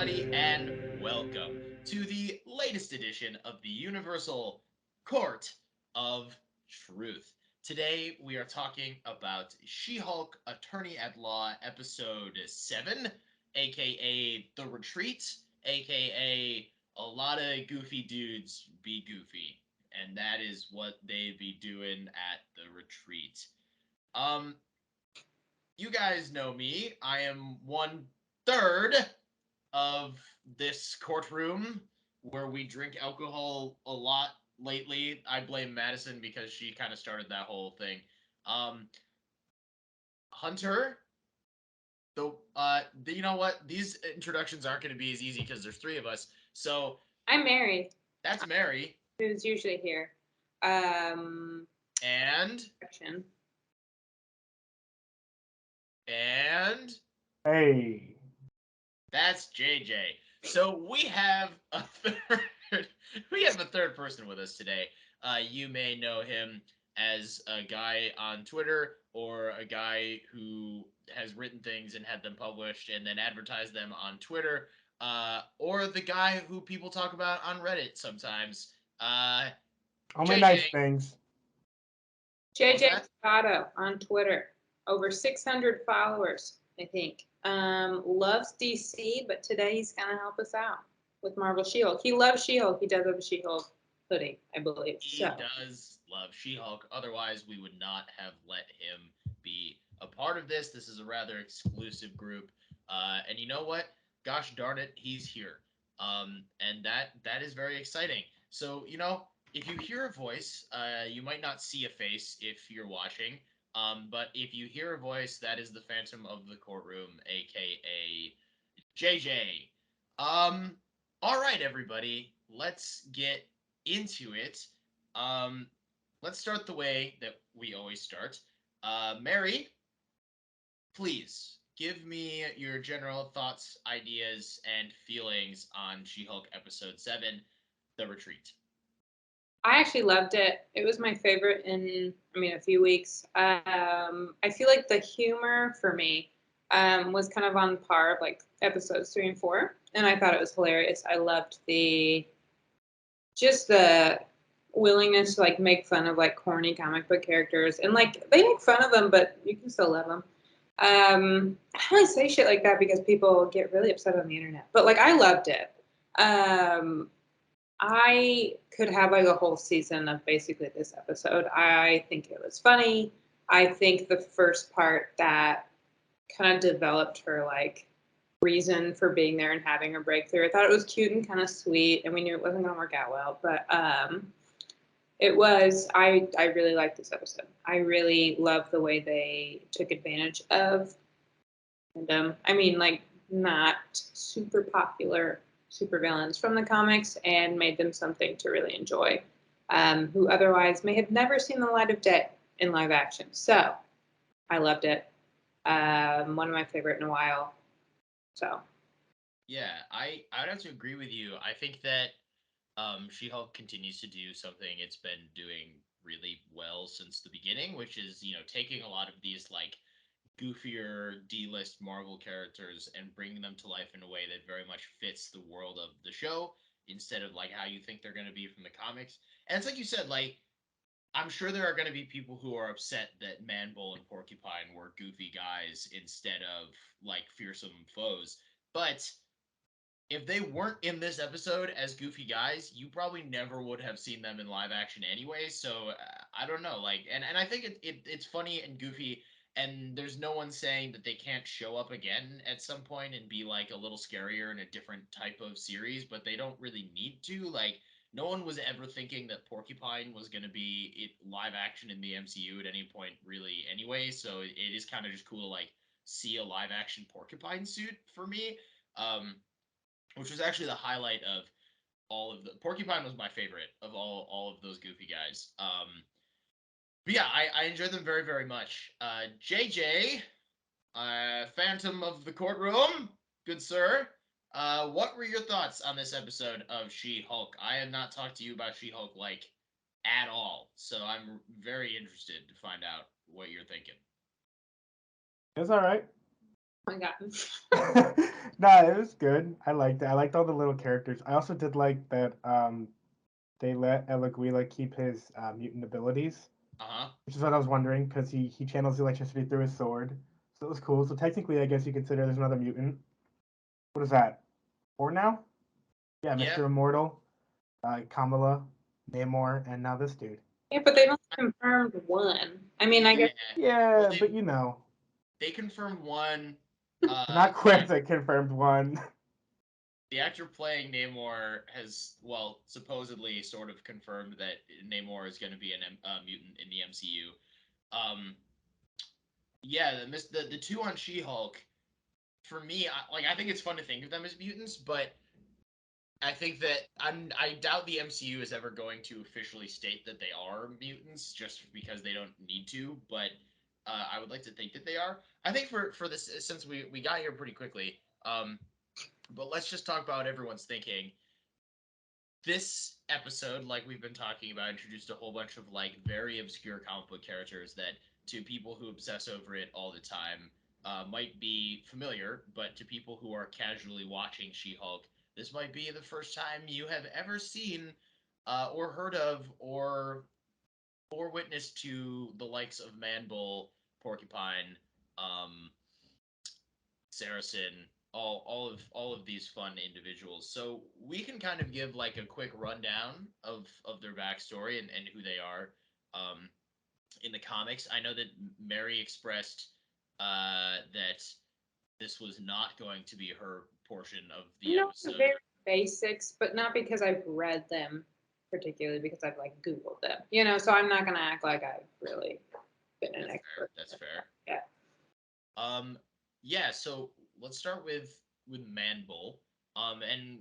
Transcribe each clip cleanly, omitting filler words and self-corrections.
everybody, and welcome to the latest edition of the Universal Court of Truth. Today, we are talking about She Hulk Attorney at Law, Episode 7, aka The Retreat, aka a lot of goofy dudes be goofy. And that is what they be doing at the retreat. Um, you guys know me. I am one third of this courtroom where we drink alcohol a lot lately. I blame Madison because she kind of started that whole thing. Um, Hunter, you know what? These introductions aren't going to be as easy because there's three of us. So I'm Mary, that's Mary, who's usually here. and Action. and Hey. that's JJ. So we have a third we have a third person with us today. You may know him as a guy on Twitter or a guy who has written things and had them published and then advertised them on Twitter, or the guy who people talk about on Reddit sometimes. Only JJ, nice things. what was JJ that? Scotto on Twitter. Over 600 followers, I think. Loves DC, but today he's going to help us out with Marvel She-Hulk. He loves She-Hulk. He does have a She-Hulk hoodie, I believe. He So, does love She-Hulk. Otherwise, we would not have let him be a part of this. This is a rather exclusive group, and you know what? Gosh darn it, he's here, and that is very exciting. So if you hear a voice, you might not see a face if you're watching, but if you hear a voice, that is the Phantom of the Courtroom, aka JJ. Um, all right, everybody, let's get into it. Um, let's start the way that we always start. Mary, please give me your general thoughts, ideas, and feelings on She-Hulk episode 7, The Retreat. I actually loved it. It was my favorite in, a few weeks. I feel like the humor for me was kind of on par of like episodes 3 and 4, and I thought it was hilarious. I loved the willingness to like make fun of like corny comic book characters, and like they make fun of them, but you can still love them. I only say shit like that because people get really upset on the internet, but like I loved it. Um, I could have like a whole season of basically this episode. I think it was funny. I think the first part that kind of developed her like reason for being there and having her breakthrough. I thought it was cute and kind of sweet, and we knew it wasn't going to work out well, but it was. I really liked this episode. I really love the way they took advantage of fandom. Like not super popular supervillains from the comics and made them something to really enjoy, who otherwise may have never seen the light of day in live action. So I loved it. One of my favorite in a while. So Yeah, I would have to agree with you. I think that She-Hulk continues to do something it's been doing really well since the beginning, which is taking a lot of these like goofier D-list Marvel characters and bringing them to life in a way that very much fits the world of the show instead of like how you think they're going to be from the comics. And it's like you said, like I'm sure there are going to be people who are upset that Manbull and Porcupine were goofy guys instead of like fearsome foes, but if they weren't in this episode as goofy guys, you probably never would have seen them in live action anyway. So I don't know, like, and I think it's funny and goofy, and there's no one saying that they can't show up again at some point and be like a little scarier in a different type of series, but they don't really need to. Like, no one was ever thinking that Porcupine was going to be live action in the MCU at any point, really. Anyway, so it is kind of just cool to like see a live action Porcupine suit for me. Um, which was actually the highlight of all of the Porcupine was my favorite of all of those goofy guys. But yeah, I enjoyed them very very much. JJ, Phantom of the Courtroom, good sir. What were your thoughts on this episode of She-Hulk? I have not talked to you about She-Hulk like at all, so I'm very interested to find out what you're thinking. It's all right. Oh my god. No, it was good. I liked it. I liked all the little characters. I also did like that they letElaguila keep his mutant abilities, Uh-huh. which is what I was wondering because he channels electricity through his sword, so it was cool. So technically, I guess you consider there's another mutant. What is that? Four now? Yeah, Yeah. Mr. Immortal, Kamala, Namor, and now this dude. Yeah, but they've only confirmed one. I mean, I Yeah. guess. Yeah, Well, but you know, they confirmed one. not The quite a confirmed one. the actor playing Namor has, well, supposedly sort of confirmed that Namor is going to be a mutant in the MCU. Um, yeah, the two on She-Hulk, for me, I think it's fun to think of them as mutants, but I think that I doubt the MCU is ever going to officially state that they are mutants, just because they don't need to. But I would like to think that they are. I think for this, since we got here pretty quickly, but let's just talk about everyone's thinking. This episode, like we've been talking about, introduced a whole bunch of like very obscure comic book characters that to people who obsess over it all the time might be familiar, but to people who are casually watching She-Hulk, this might be the first time you have ever seen or heard of or witnessed to the likes of Manbull, Porcupine, um, Saracen, all of these fun individuals. So we can kind of give like a quick rundown of their backstory and who they are um, in the comics. I know that Mary expressed that this was not going to be her portion of I the know the episode. very basics, but not because I've read them particularly, because I've like Googled them. So I'm not gonna act like I've really been an That's fair. expert. That's fair. Yeah. Um, yeah, so let's start with Manbull. And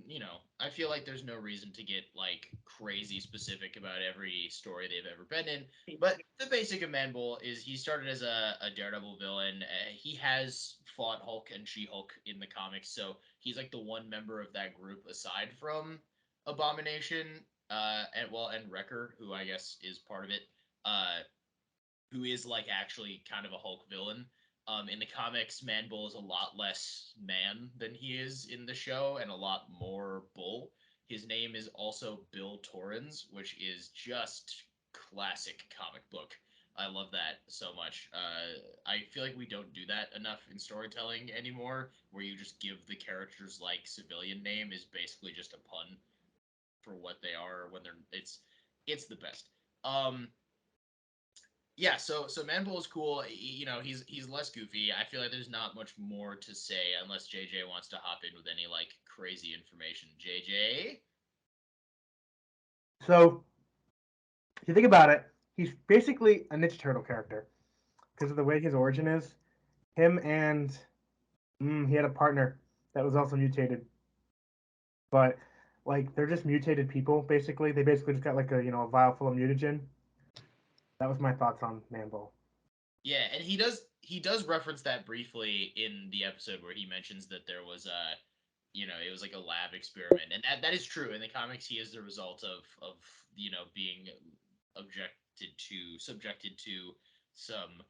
I feel like there's no reason to get like crazy specific about every story they've ever been in. But the basic of Manbull is he started as a Daredevil villain. He has fought Hulk and She-Hulk in the comics, so he's like the one member of that group aside from Abomination, and Wrecker, who I guess is part of it. Uh, who is like actually kind of a Hulk villain. In the comics, Manbull is a lot less man than he is in the show, and a lot more bull. His name is also Bill Torrens, which is just classic comic book. I love that so much. I feel like we don't do that enough in storytelling anymore, where you just give the characters like civilian name is basically just a pun for what they are when they're it's the best. Um, yeah, so Manbull is cool. He's less goofy. I feel like there's not much more to say unless JJ wants to hop in with any like crazy information. JJ? So if you think about it, he's basically a Ninja Turtle character because of the way his origin is. Him and he had a partner that was also mutated, but like they're just mutated people. Basically, they basically just got like a vial full of mutagen. That was my thoughts on Manbull. Yeah, and he does reference that briefly in the episode where he mentions that there was it was like a lab experiment, and that is true. In the comics, he is the result of being subjected to some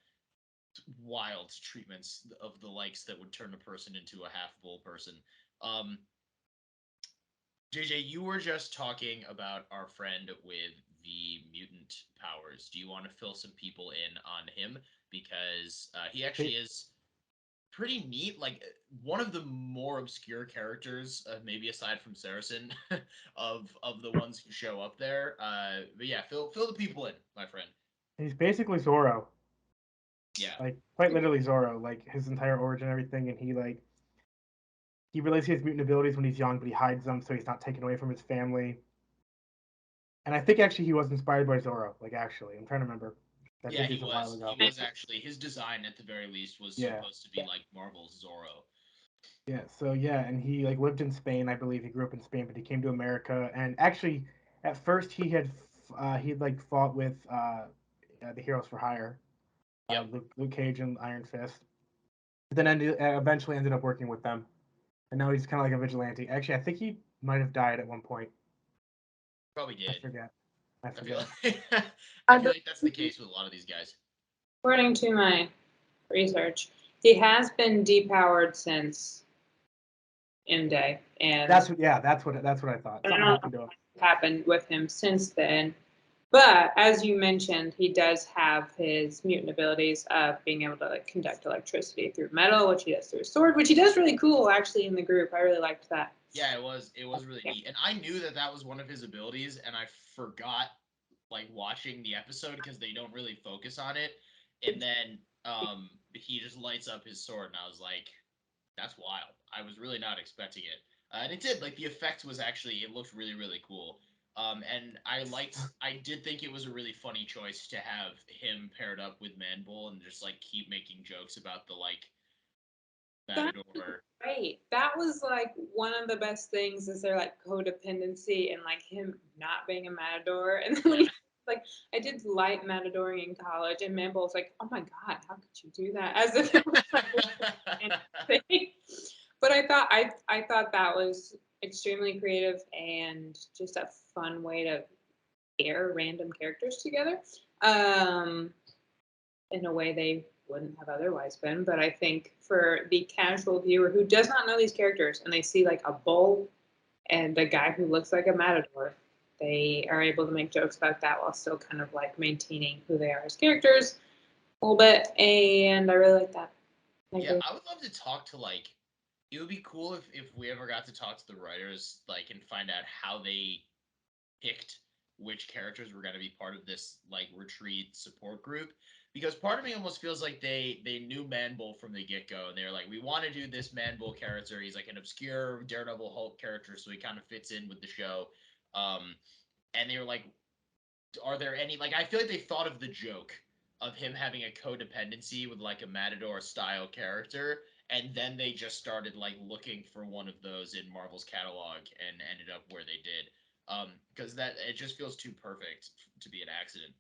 wild treatments of the likes that would turn a person into a half bull person. Um, JJ, you were just talking about our friend with the mutant powers. Do you want to fill some people in on him? Because he actually is pretty neat. Like one of the more obscure characters, maybe aside from Saracen, of the ones who show up there. But yeah, fill the people in, my friend. He's basically Zorro, Yeah, like quite literally Zorro, like his entire origin, and everything, and he realizes he has mutant abilities when he's young, but he hides them so he's not taken away from his family. And I think actually he was inspired by Zorro. Like actually, I'm trying to remember. I yeah, did he this a while was. He ago. was actually his design at the very least was Yeah, supposed to be like Marvel's Zorro. yeah. So yeah, and he like lived in Spain, I believe. He grew up in Spain, but he came to America. And actually, at first he'd like fought with the Heroes for Hire, Yep, Luke Cage and Iron Fist. But then eventually ended up working with them, and now he's kind of like a vigilante. Actually, I think he might have died at one point. probably I did. forget. I I feel forget. like I I feel like that's the case with a lot of these guys. According to my research, He has been depowered since M Day, and That's what. Yeah, that's what I thought. I don't Something know happened to him. what happened with him since then. But as you mentioned, he does have his mutant abilities of being able to like conduct electricity through metal, which he does through his sword, which he does really cool actually in the group. I really liked that. Yeah, it was really Yeah. neat, and I knew that that was one of his abilities, and I forgot like watching the episode because they don't really focus on it, and then he just lights up his sword, and I was like, that's wild. I was really not expecting it, and it did. Like the effect was actually it looked really really cool. And I did think it was a really funny choice to have him paired up with Manbull and just like keep making jokes about the like That was Matador. great. That was like one of the best things is their like codependency and like him not being a matador. And then when Yeah. he like I did light matadoring in college and Mambo was like, oh my God, how could you do that? As if it was like anything. But I thought that was extremely creative and just a fun way to pair random characters together. Um in a way they wouldn't have otherwise been. But I think for the casual viewer who does not know these characters and they see like a bull and a guy who looks like a matador, they are able to make jokes about that while still kind of like maintaining who they are as characters a little bit. And I really like that. I Yeah, agree. I would love to talk to like it would be cool if we ever got to talk to the writers like and find out how they picked which characters were going to be part of this like retreat support group because part of me almost feels like they knew Manbull from the get-go and they're like we want to do this Manbull character. He's like an obscure Daredevil Hulk character so he kind of fits in with the show. Um and they were like are there any like I feel like they thought of the joke of him having a codependency with like a Matador style character, and then they just started like looking for one of those in Marvel's catalog and ended up where they did. Because that it just feels too perfect to be an accident.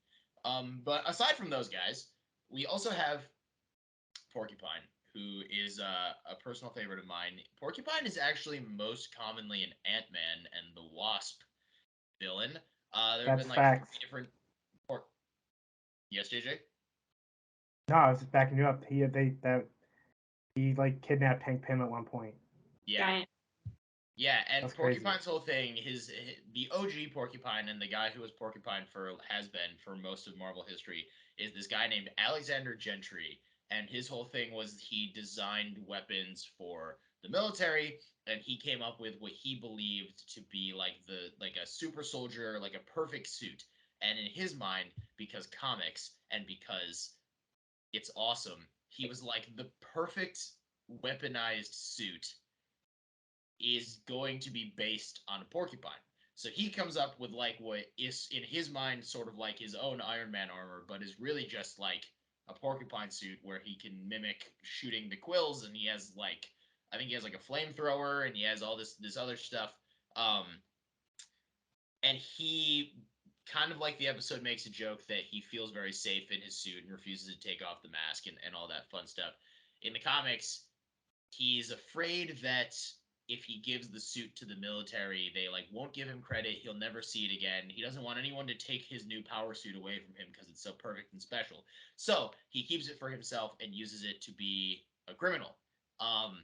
But aside from those guys, we also have Porcupine, who is a personal favorite of mine. Porcupine is actually most commonly an Ant Man and the Wasp villain. There have That's been like three facts. different. Or, yes, JJ. No, I was just backing you up. He like kidnapped Hank Pym at one point. Yeah, Giant. yeah, and That's crazy. Porcupine's whole thing, the OG Porcupine and the guy who was Porcupine for has been for most of Marvel history is this guy named Alexander Gentry, and his whole thing was he designed weapons for the military, and he came up with what he believed to be like a super soldier, like a perfect suit, and in his mind, because comics and because it's awesome, he was like the perfect weaponized suit is going to be based on a porcupine. So he comes up with like what is in his mind sort of like his own Iron Man armor, but is really just like a porcupine suit where he can mimic shooting the quills, and he has like I think he has like a flamethrower, and he has all this other stuff. Um, and he kind of like the episode makes a joke that he feels very safe in his suit and refuses to take off the mask and all that fun stuff. In the comics, he's afraid that if he gives the suit to the military, they like won't give him credit. He'll never see it again. He doesn't want anyone to take his new power suit away from him because it's so perfect and special. So he keeps it for himself and uses it to be a criminal, um,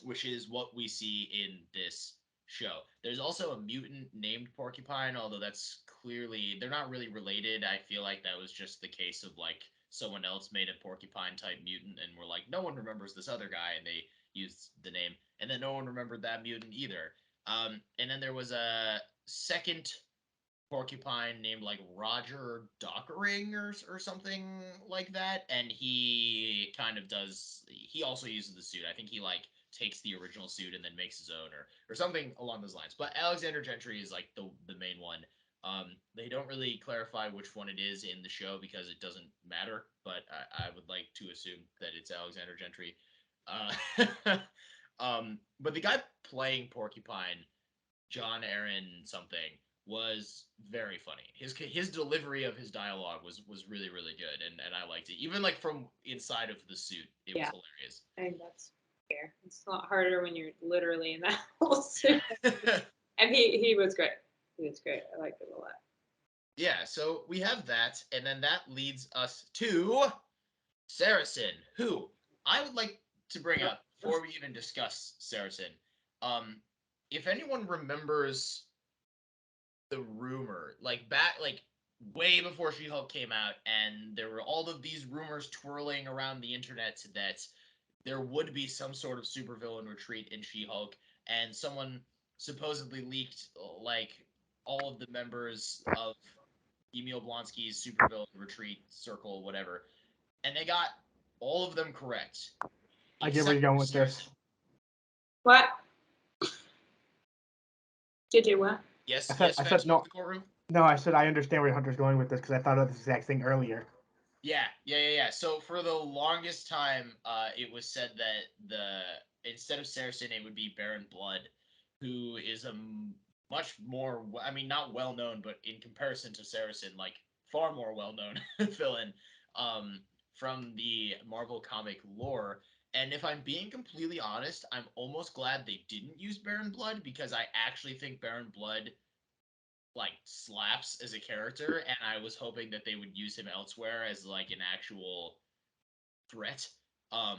which is what we see in this show. There's also a mutant named Porcupine, although that's clearly they're not really related. I feel like that was just the case of like someone else made a porcupine type mutant and we're like, no one remembers this other guy, and they used the name, and then no one remembered that mutant either. And then there was a second porcupine named like Roger Dockering or something like that, and he kind of does. He also uses the suit. I think he like takes the original suit and then makes his own or something along those lines. But Alexander Gentry is like the main one. They don't really clarify which one it is in the show because it doesn't matter, but I would like to assume that it's Alexander Gentry. Uh, but the guy playing Porcupine, John Aaron something, was very funny. His delivery of his dialogue was really really good, and I liked it. Even like from inside of the suit, it was Yeah, hilarious. I think that's fair. It's a lot harder when you're literally in that whole suit. Yeah. And he was great. He was great. I liked it a lot. Yeah, so we have that, and then that leads us to Saracen, who I would like to bring up before we even discuss Saracen. Um, if anyone remembers the rumor, like back, like way before She-Hulk came out, and there were all of these rumors twirling around the internet that there would be some sort of supervillain retreat in She-Hulk, and someone supposedly leaked like all of the members of Emil Blonsky's supervillain retreat circle, whatever, and they got all of them correct, I get where except you're going for with Saracen. this. What? Did you what? Yes, I yes, said Fetch, you have no, the courtroom. no. I said I understand where Hunter's going with this because I thought of this exact thing earlier. Yeah. So for the longest time, it was said that instead of Saracen, it would be Baron Blood, who is a much more, I mean, not well known, but in comparison to Saracen, like far more well known villain, um, from the Marvel comic lore. And if I'm being completely honest, I'm almost glad they didn't use Baron Blood because I actually think Baron Blood like slaps as a character, and I was hoping that they would use him elsewhere as like an actual threat. Um,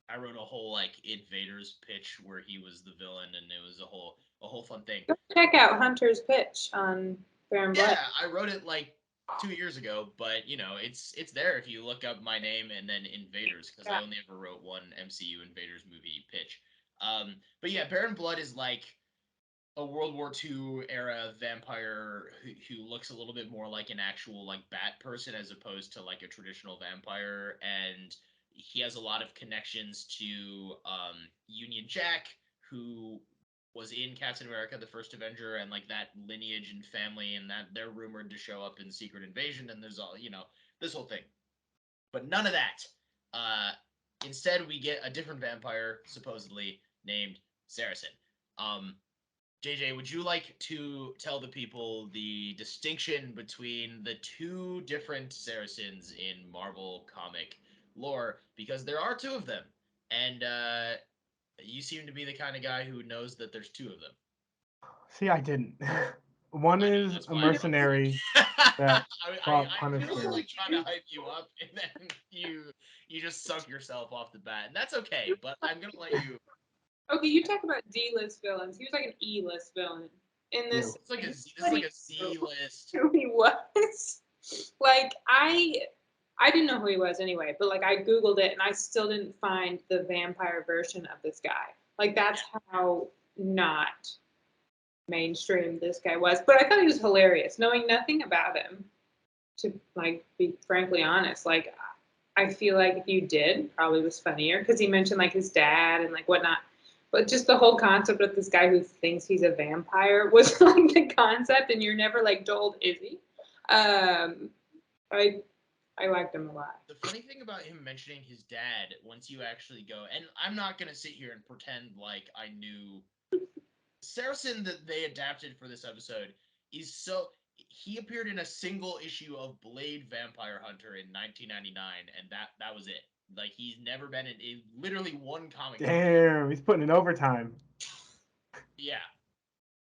I wrote a whole like Invaders pitch where he was the villain, and it was a whole fun thing. Go check out Hunter's pitch on Baron Blood. Yeah, I wrote it like 2 years ago, but it's there if you look up my name and then Invaders because I Yeah. only ever wrote one MCU Invaders movie pitch. But yeah, Baron Blood is like a World War II era vampire who looks a little bit more like an actual like bat person as opposed to like a traditional vampire, and he has a lot of connections to Union Jack, who was in Captain America: The First Avenger, and like that lineage and family, and that they're rumored to show up in Secret Invasion, and there's all this whole thing, but none of that. Uh, Instead, we get a different vampire supposedly named Saracen. Um, JJ, would you like to tell the people the distinction between the two different Saracens in Marvel comic lore? Because there are two of them, and you seem to be the kind of guy who knows that there's two of them. See, I didn't. One I know is that's a why I brought this mercenary up. that I fought really Punisher. like trying to hype you up, and then you just sunk yourself off the bat, and that's okay. But I'm gonna let you. Okay, you talk about D-list villains. He was like an E-list villain in this. You. It's like a Like, Z. This is like nobody a knew Z list. who he was. Like I didn't know who he was anyway, but like I googled it and I still didn't find the vampire version of this guy. Like that's how not mainstream this guy was. But I thought he was hilarious, knowing nothing about him. To like be frankly honest, like I feel like if you did, probably was funnier because he mentioned like his dad and like whatnot. But just the whole concept of this guy who thinks he's a vampire was like the concept, and you're never like told is he. Um, I I liked him a lot. The funny thing about him mentioning his dad, once you actually go, and I'm not gonna sit here and pretend like I knew Saracen that they adapted for this episode is so he appeared in a single issue of Blade Vampire Hunter in 1999, and that was it. Like he's never been in literally one comic book. Damn, he's putting in overtime. Yeah,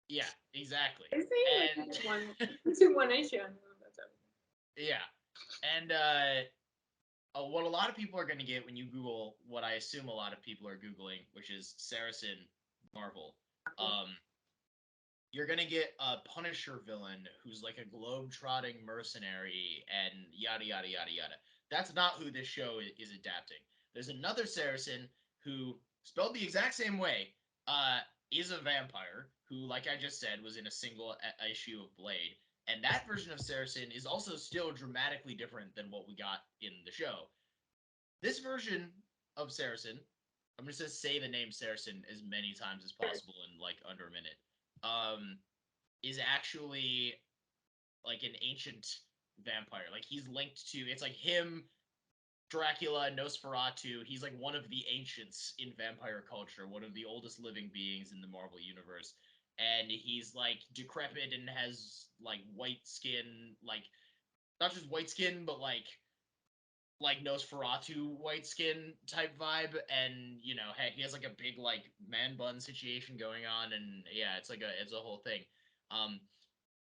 yeah, exactly. I see And like one, it's in one issue. That's yeah, and what a lot of people are going to get when you Google what I assume a lot of people are Googling, which is Saracen Marvel. Um, you're gonna get a Punisher villain who's like a globe-trotting mercenary and yada yada yada yada. That's not who this show is adapting. There's another Saracen who, spelled the exact same way, uh, is a vampire who, like I just said, was in a single issue of Blade, and that version of Saracen is also still dramatically different than what we got in the show. This version of Saracen, I'm just gonna say the name Saracen as many times as possible in like under a minute. Um, is actually like an ancient vampire. Like he's linked to it's like him, Dracula, Nosferatu. He's like one of the ancients in vampire culture, one of the oldest living beings in the Marvel universe. And he's like decrepit and has like white skin, like not just white skin, but like Nosferatu white skin type vibe, and he has like a big like man bun situation going on, and yeah, it's a whole thing. Um,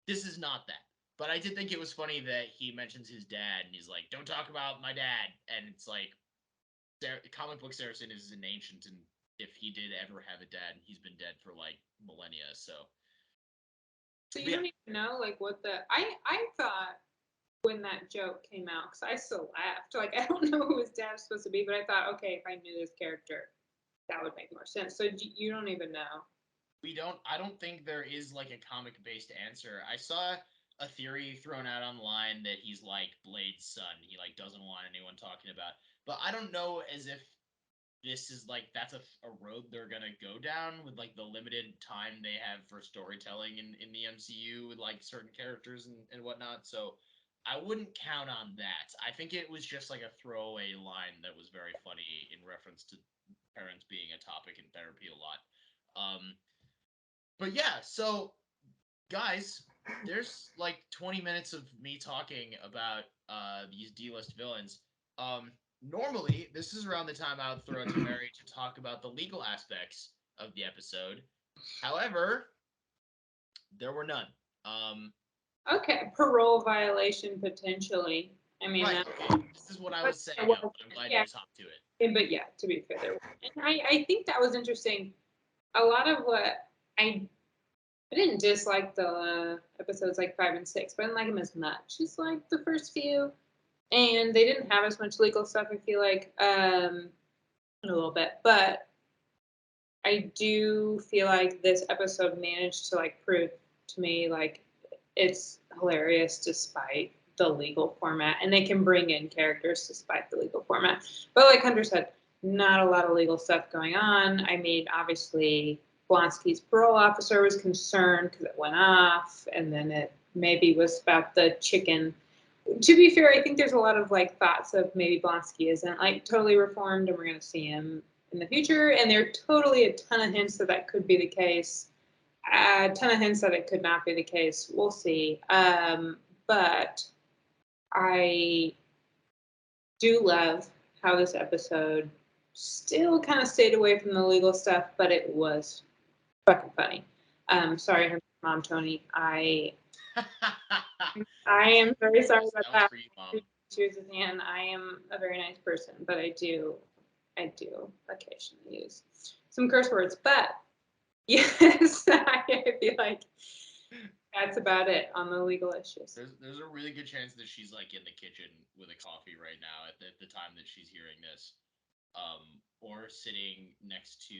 this is not that. But I did think it was funny that he mentions his dad and he's like, "Don't talk about my dad," and it's like, comic book Saracen is an ancient, and if he did ever have a dad, he's been dead for like millennia. So So you yeah, don't even know like what the I thought when that joke came out because I still laughed. Like I don't know who his dad was supposed to be, but I thought, okay, if I knew this character, that would make more sense. So you don't even know. we don't. I don't think there is like a comic based answer. I saw a theory thrown out online that he's like Blade's son. He like doesn't want anyone talking about. But I don't know as if this is like that's a road they're gonna go down with like the limited time they have for storytelling in the MCU with like certain characters and whatnot. So I wouldn't count on that. I think it was just like a throwaway line that was very funny in reference to parents being a topic in therapy a lot. But yeah, so guys, there's like 20 minutes of me talking about these D-list villains. Normally, this is around the time I would throw it to Mary to talk about the legal aspects of the episode. However, there were none. Um, Okay, parole violation potentially. I mean, right. Okay. This is what I was setting up. I'm glad yeah, you talked to it. but yeah, to be fair, there were. And I think that was interesting. A lot of what I didn't dislike the episodes like 5 and 6, but I didn't like them as much as like the first few. And they didn't have as much legal stuff, I feel like, a little bit. But I do feel like this episode managed to like prove to me like it's hilarious despite the legal format, and they can bring in characters despite the legal format. But like Hunter said, not a lot of legal stuff going on. I mean, obviously, Blonsky's parole officer was concerned because it went off, and then it maybe was about the chicken. To be fair, I think there's a lot of like thoughts of maybe Blonsky isn't like totally reformed, and we're going to see him in the future. And there are totally a ton of hints that that could be the case. A ton of hints that it could not be the case. We'll see. But I do love how this episode still kind of stayed away from the legal stuff, but it was fucking funny. Sorry, her mom, Tony. I am very sorry about That was that. for you, Mom. Cheers, and I am a very nice person, but I do occasionally use some curse words. But yes, I feel like that's about it on the legal issues. There's a really good chance that she's like in the kitchen with a coffee right now at the time that she's hearing this, or sitting next to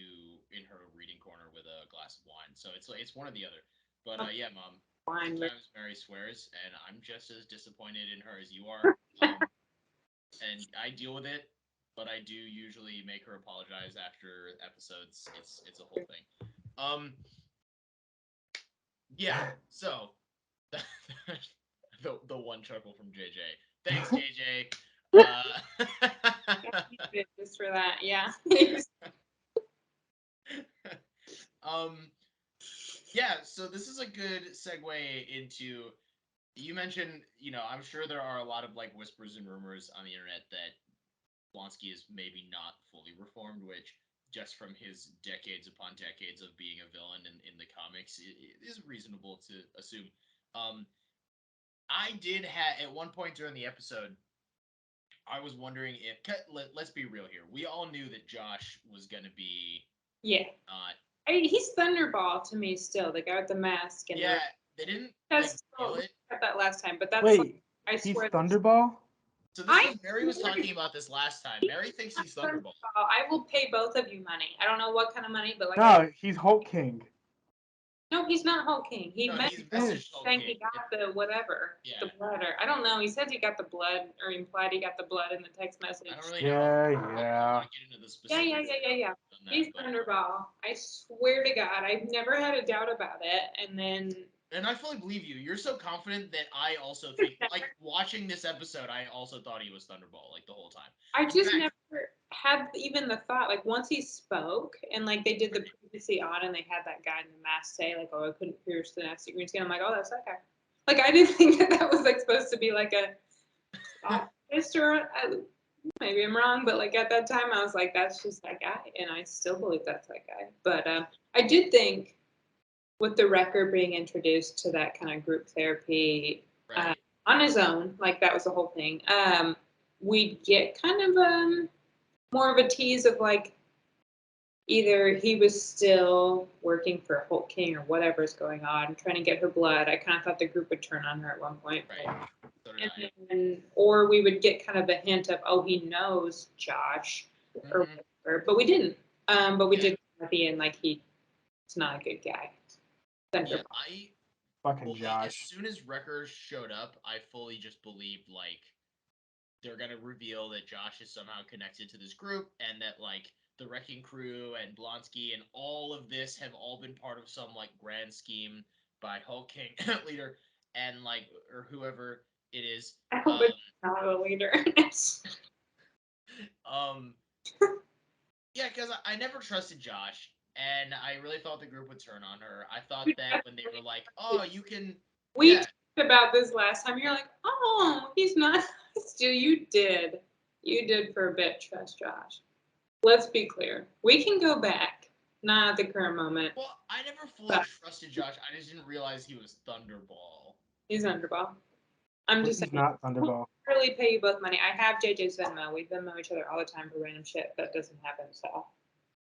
in her reading corner with a glass of wine. So it's one or the other. But yeah, Mom. Wine, Sometimes Mary swears, and I'm just as disappointed in her as you are. And I deal with it, but I do usually make her apologize after episodes. It's a whole thing. Um, yeah. So the one chuckle from JJ. Thanks, JJ. just for that, yeah. um, yeah. So this is a good segue into. You mentioned, I'm sure there are a lot of like whispers and rumors on the internet that Blonsky is maybe not fully reformed, which just from his decades upon decades of being a villain in the comics, it is reasonable to assume. Um, I did have at one point during the episode, I was wondering if let's be real here. We all knew that Josh was going to be Yeah. not. He's Thunderball to me still, the guy with the mask. And Yeah, they didn't that's feel it. that last time, but that's Wait, like, I he's swear. Thunderball? So I Mary was talking about this last time. Mary thinks he's Thunderball. I will pay both of you money. I don't know what kind of money, but like No, he's Hulk King. no, he's not Hulk King. He No, meant he's is. messaged Hulk saying King. he got the whatever, Yeah. the blood, or I don't know. He said he got the blood, or implied he got the blood in the text message. I don't really know. Yeah, I yeah. don't want to get into the specifics. Yeah. He's Thunderball. I swear to God, I've never had a doubt about it. And then And I fully believe you. You're so confident that I also think, like, watching this episode, I also thought he was Thunderball, like, the whole time. I In just fact, never had even the thought, like, once he spoke and, like, they did the previously on and they had that guy in the mask say, like, oh, I couldn't pierce the nasty green skin. I'm like, oh, that's that guy. Like, I didn't think that was, like, supposed to be, like, a maybe I'm wrong, but, like, at that time, I was like, that's just that guy. And I still believe that's that guy. But I did think with the Wrecker being introduced to that kind of group therapy right. on his own, like, that was the whole thing. We get kind of more of a tease of like either he was still working for Hulk King or whatever's going on, trying to get her blood. I kind of thought the group would turn on her at one point. Right. So did I. Or we would get kind of a hint of, oh, he knows Josh or whatever, but we didn't. But we did at the end, like he's not a good guy. Yeah, Fucking as Josh. soon as Wrecker showed up, I fully just believed like they're gonna reveal that Josh is somehow connected to this group, and that like the Wrecking Crew and Blonsky and all of this have all been part of some like grand scheme by Hulk King leader and like or whoever it is. I hope it's not a leader. Um, yeah, because I never trusted Josh, and I really thought the group would turn on her. I thought that when they were like, "Oh, you can," we talked about this last time. You're like, "Oh, he's not." You did for a bit trust Josh. Let's be clear. We can go back. Not at the current moment. Well, I never fully trusted Josh. I just didn't realize he was Thunderball. He's Underball. I'm just saying. He's not Thunderball. Really pay you both money. I have JJ's Venmo. We Venmo each other all the time for random shit. That doesn't happen. So,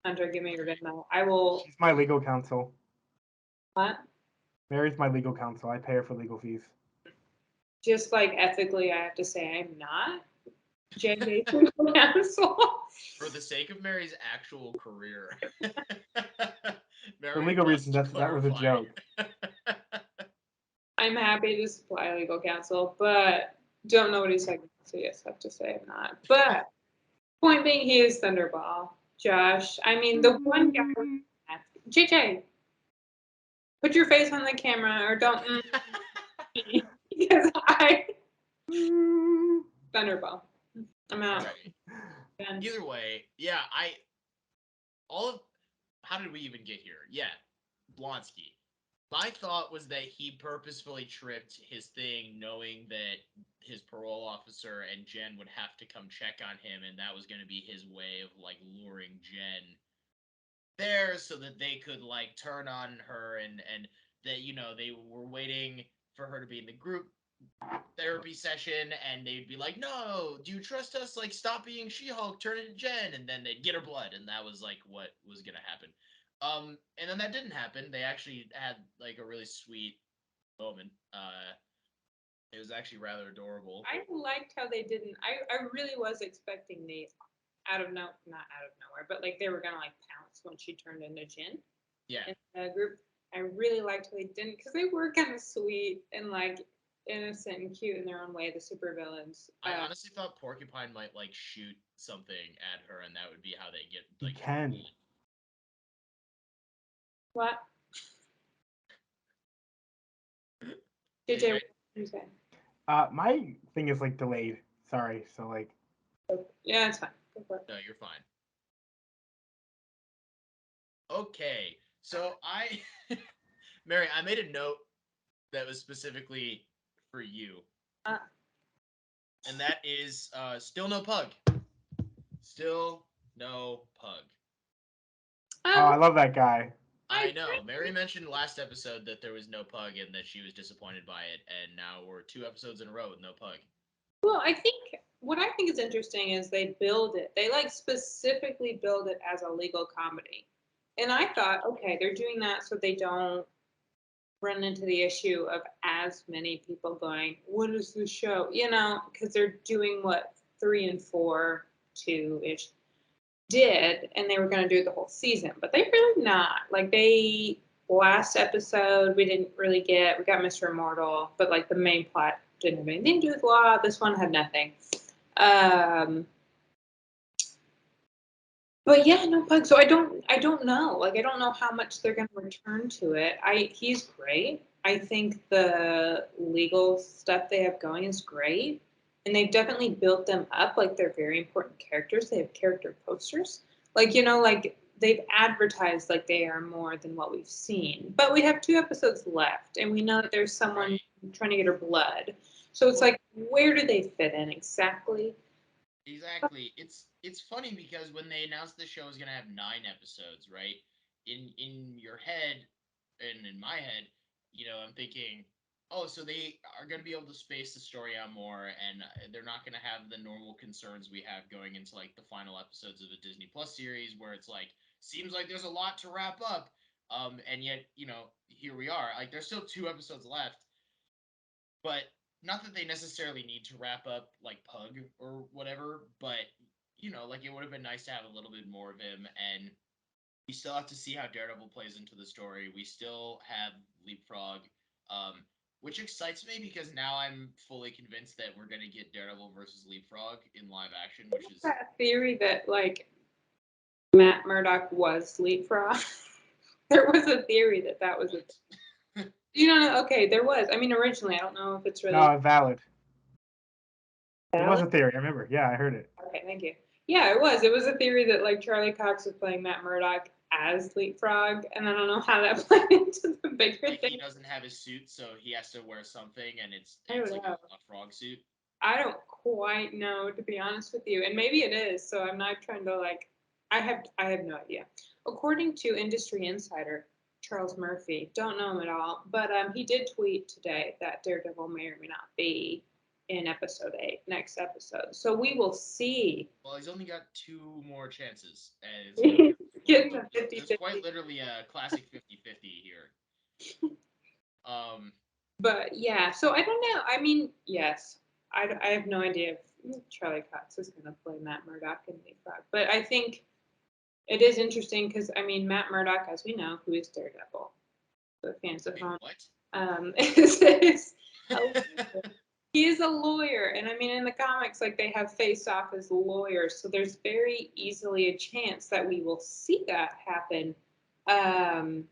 Hunter, give me your Venmo. I will. She's my legal counsel. What? Mary's my legal counsel. I pay her for legal fees. Just like ethically, I have to say I'm not JJ's legal counsel. For the sake of Mary's actual career. For legal reasons, that was a joke. I'm happy to supply legal counsel, but don't know what he's saying. So yes, I have to say I'm not. But point being, he is Thunderball. Josh, I mean the one guy. JJ, put your face on the camera or don't. Because Thunderball. I'm out. Right. Either way, yeah, how did we even get here? Yeah, Blonsky. My thought was that he purposefully tripped his thing, knowing that his parole officer and Jen would have to come check on him, and that was going to be his way of like luring Jen there so that they could like turn on her, and that they were waiting for her to be in the group therapy session, and they'd be like, "No, do you trust us? Like, stop being She-Hulk, turn into Jen," and then they'd get her blood, and that was like what was gonna happen. And then that didn't happen. They actually had like a really sweet moment. It was actually rather adorable. I liked how they didn't. I really was expecting the not out of nowhere, but like they were gonna like pounce when she turned into Jen. Yeah. In the group, I really liked how they didn't, because they were kind of sweet and like innocent and cute in their own way. The supervillains. I honestly thought Porcupine might like shoot something at her, and that would be how they get like. He can. What? JJ, what did you say? My thing is like delayed. Sorry, so like. Yeah, it's fine. Go for it. No, you're fine. Okay, so Mary, I made a note that was specifically for you, and that is still no pug. Still no pug. Oh, I love that guy. I know. Mary mentioned last episode that there was no pug and that she was disappointed by it, and now we're 2 episodes in a row with no pug. Well, what I think is interesting is they build it. They like specifically build it as a legal comedy. And I thought, okay, they're doing that so they don't run into the issue of as many people going, what is the show? Because they're doing what 3 and 4, 2-ish did, and they were going to do the whole season, but they really not. Like last episode, we got Mr. Immortal, but like the main plot didn't have anything to do with law. This one had nothing. But yeah, no pug. So I don't know. Like I don't know how much they're going to return to it. He's great. I think the legal stuff they have going is great, and they've definitely built them up. Like they're very important characters. They have character posters. Like like they've advertised like they are more than what we've seen. But we have 2 episodes left, and we know that there's someone trying to get her blood. So it's like, where do they fit in exactly? Exactly. It's funny because when they announced the show was gonna have 9 episodes, right? In your head and in my head, I'm thinking, oh, so they are going to be able to space the story out more, and they're not going to have the normal concerns we have going into like the final episodes of a Disney Plus series, where it's like seems like there's a lot to wrap up, and yet here we are. Like there's still 2 episodes left, but not that they necessarily need to wrap up like Pug or whatever, but like it would have been nice to have a little bit more of him, and we still have to see how Daredevil plays into the story. We still have Leapfrog, um, which excites me because now I'm fully convinced that we're gonna get Daredevil versus Leapfrog in live action, which is That theory that like Matt Murdock was Leapfrog. There was a theory that was a. You know, okay, there was. I mean, originally, I don't know if it's really No, valid. It was valid. a theory. I remember. Yeah, I heard it. Okay, thank you. Yeah, it was. It was a theory that like Charlie Cox was playing Matt Murdock as Leapfrog, and I don't know how that played into the bigger like he thing. doesn't have his suit, so he has to wear something, and I don't it's like know. a frog suit. I don't quite know, to be honest with you, and maybe it is. So I'm not trying to like. I have no idea. According to Industry Insider, Charles Murphy, don't know him at all, but he did tweet today that Daredevil may or may not be in episode 8, next episode. So we will see. Well, he's only got 2 more chances, and it's gonna be He's getting the there's quite 50-50. literally a classic 50-50 here. Um, But yeah, so I don't know. I mean, yes, I have no idea if Charlie Cox is going to play Matt Murdock in Leapfrog, but I think it is interesting because I mean Matt Murdock, as we know, who is Daredevil, the fans at wait, home, what? is a lawyer. He is a lawyer, and I mean in the comics, like they have face off as lawyers, so there's very easily a chance that we will see that happen. Um,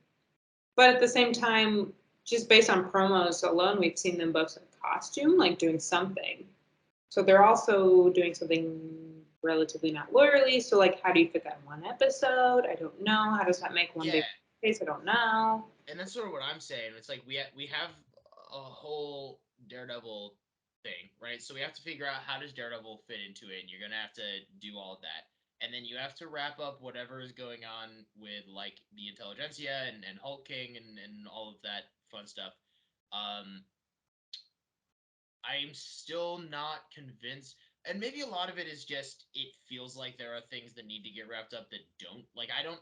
but at the same time, just based on promos alone, we've seen them both in costume, like doing something. So they're also doing something relatively not lawyerly. So like, how do you fit that in one episode? I don't know. How does that make one Yeah, big case? I don't know. and that's sort of what I'm saying. It's like we have a whole Daredevil thing, right? So we have to figure out how does Daredevil fit into it. And you're gonna have to do all of that, and then you have to wrap up whatever is going on with like the intelligentsia and Hulk King and all of that fun stuff. Um, I'm still not convinced. And maybe a lot of it is just it feels like there are things that need to get wrapped up that don't. Like I don't.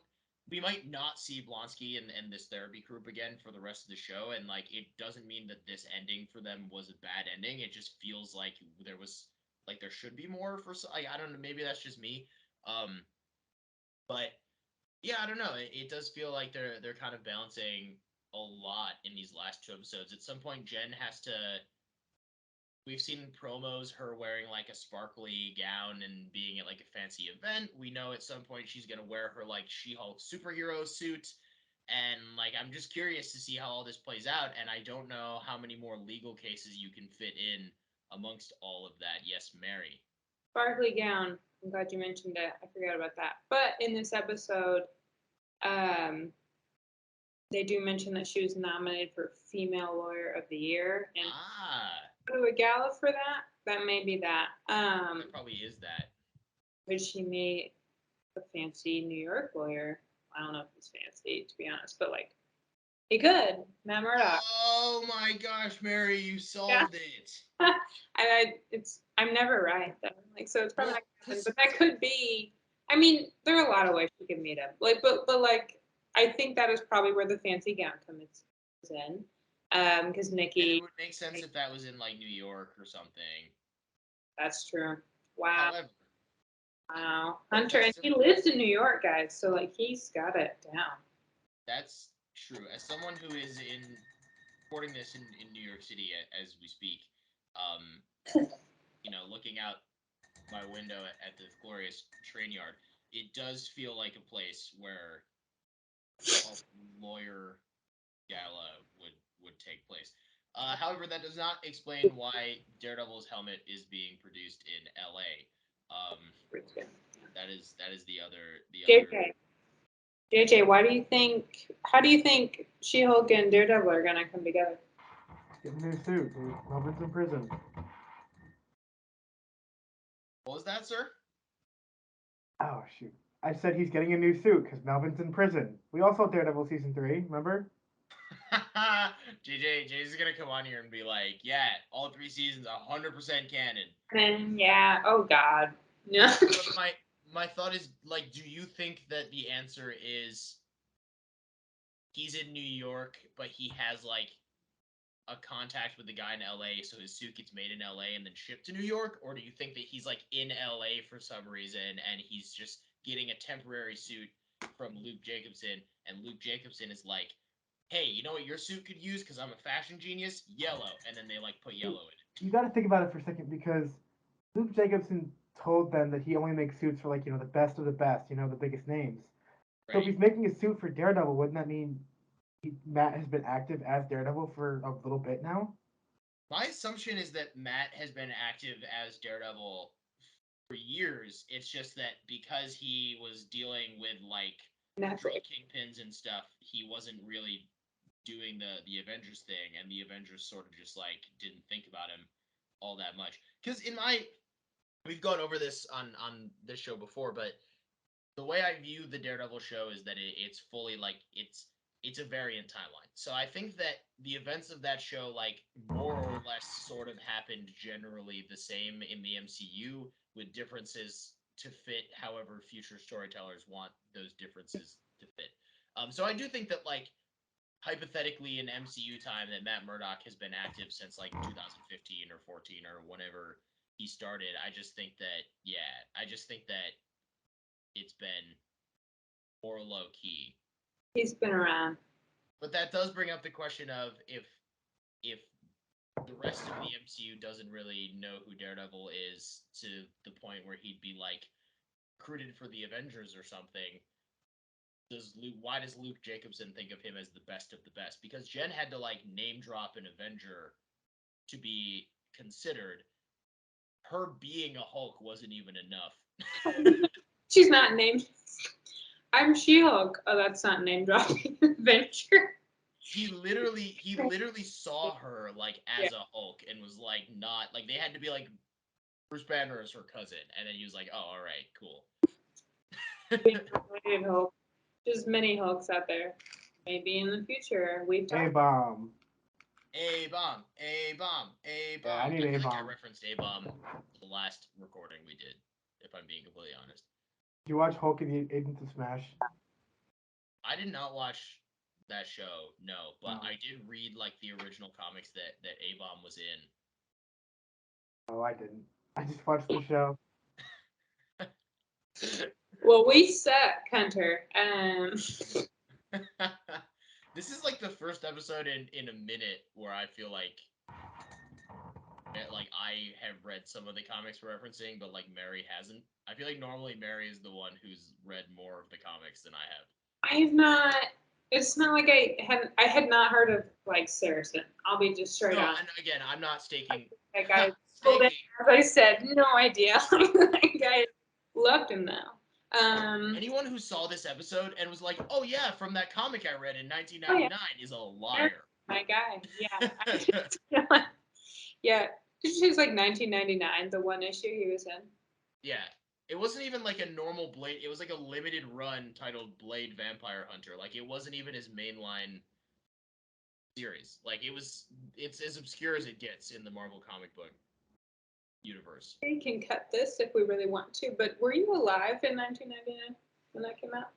We might not see Blonsky and this therapy group again for the rest of the show, and like it doesn't mean that this ending for them was a bad ending. It just feels like there was like there should be more for. Like, I don't know. Maybe that's just me. Um, but yeah, I don't know. It does feel like they're kind of balancing a lot in these last 2 episodes. At some point, Jen has to we've seen promos her wearing like a sparkly gown and being at like a fancy event. We know at some point she's gonna wear her like She-Hulk superhero suit. And like I'm just curious to see how all this plays out, and I don't know how many more legal cases you can fit in amongst all of that. Yes, Mary. Sparkly gown. I'm glad you mentioned it. I forgot about that. But in this episode, um, they do mention that she was nominated for Female Lawyer of the Year, and Ah, to a gala for that. That may be that. that probably is that. Would she meet a fancy New York lawyer? I don't know if he's fancy, to be honest, but like he could. Matt Murdock. Oh my gosh, Mary, you Yeah. solved it. I'm never right though. Like so it's probably not Well, gonna happen, because but that could be. I mean, there are a lot of ways you can meet him. Like, but like I think that is probably where the fancy gown comes in. Because and it Nikki, would make sense if that was in like New York or something. that's true. Wow. However, Wow. Hunter, and as he lives in New York, guys, so like he's got it down. that's true. As someone who is in recording this in New York City as we speak, um, looking out my window at the glorious train yard, it does feel like a place where a lawyer gala would take place. However, that does not explain why Daredevil's helmet is being produced in L.A. That is the other. JJ, JJ, why do you think? How do you think She-Hulk and Daredevil are gonna come together? Get a new suit, dude. Melvin's in prison. What was that, sir? Oh shoot! I said he's getting a new suit because Melvin's in prison. We all saw Daredevil season 3. Remember? JJ's gonna come on here and be like, yeah, all 3 seasons, 100% canon. And yeah, oh god. No. But my thought is, like, do you think that the answer is he's in New York, but he has like a contact with the guy in LA, so his suit gets made in LA and then shipped to New York? Or do you think that he's like in LA for some reason and he's just getting a temporary suit from Luke Jacobson, and Luke Jacobson is like, hey, you know what your suit could use because I'm a fashion genius? Yellow. And then they like put yellow in it. You got to think about it for a second because Luke Jacobson told them that he only makes suits for like the best of the best, the biggest names. So if Right? he's making a suit for Daredevil, wouldn't that mean Matt has been active as Daredevil for a little bit now? My assumption is that Matt has been active as Daredevil for years. It's just that because he was dealing with like drug Nothing. kingpins and stuff, he wasn't really doing the Avengers thing, and the Avengers sort of just like didn't think about him all that much. Because we've gone over this on this show before, but the way I view the Daredevil show is that it's fully like it's a variant timeline. So I think that the events of that show like more or less sort of happened generally the same in the MCU with differences to fit however future storytellers want those differences to fit. So I do think that like hypothetically in MCU time that Matt Murdock has been active since like 2015 or 14 or whenever he started. I just think that I just think that it's been more low key. He's been around. But that does bring up the question of if the rest of the MCU doesn't really know who Daredevil is to the point where he'd be like recruited for the Avengers or something. Why does Luke Jacobson think of him as the best of the best? Because Jen had to like name drop an Avenger to be considered. Her being a Hulk wasn't even enough. She's not named. I'm She-Hulk. Oh, that's not name dropping. Adventure. He literally saw her like Yeah. as a Hulk and was like not like they had to be like Bruce Banner is her cousin, and then he was like, oh, all right, cool. Related Hulk. There's many Hulks out there. Maybe in the future we've A talked. bomb. A bomb, a bomb, a Yeah, I bomb. need I A feel like I bomb. referenced a bomb the last recording we did, if I'm being completely honest. Did you watch Hulk and the Agents of Smash? I did not watch that show, no, but Oh, I did read like the original comics that A Bomb was in. no, I didn't. I just watched the show. Well, we suck, Hunter. This is like the first episode in a minute where I feel like I have read some of the comics we're referencing, but like Mary hasn't. I feel like normally Mary is the one who's read more of the comics than I have. I have not. It's not like I had not heard of like Saracen. I'll be just straight No, on. and again, I'm not staking. Like I told him, Staking. as I said, no idea. Like I loved him though. Anyone who saw this episode and was like, "Oh yeah, from that comic I read in Oh yeah, 1999," is a liar. my guy. Yeah. Yeah. Did you say it was like 1999, the one issue he was in? Yeah, it wasn't even like a normal Blade. It was like a limited run titled Blade Vampire Hunter. Like it wasn't even his mainline series. Like it's as obscure as it gets in the Marvel comic book universe. We can cut this if we really want to, but were you alive in 1999 when that came out?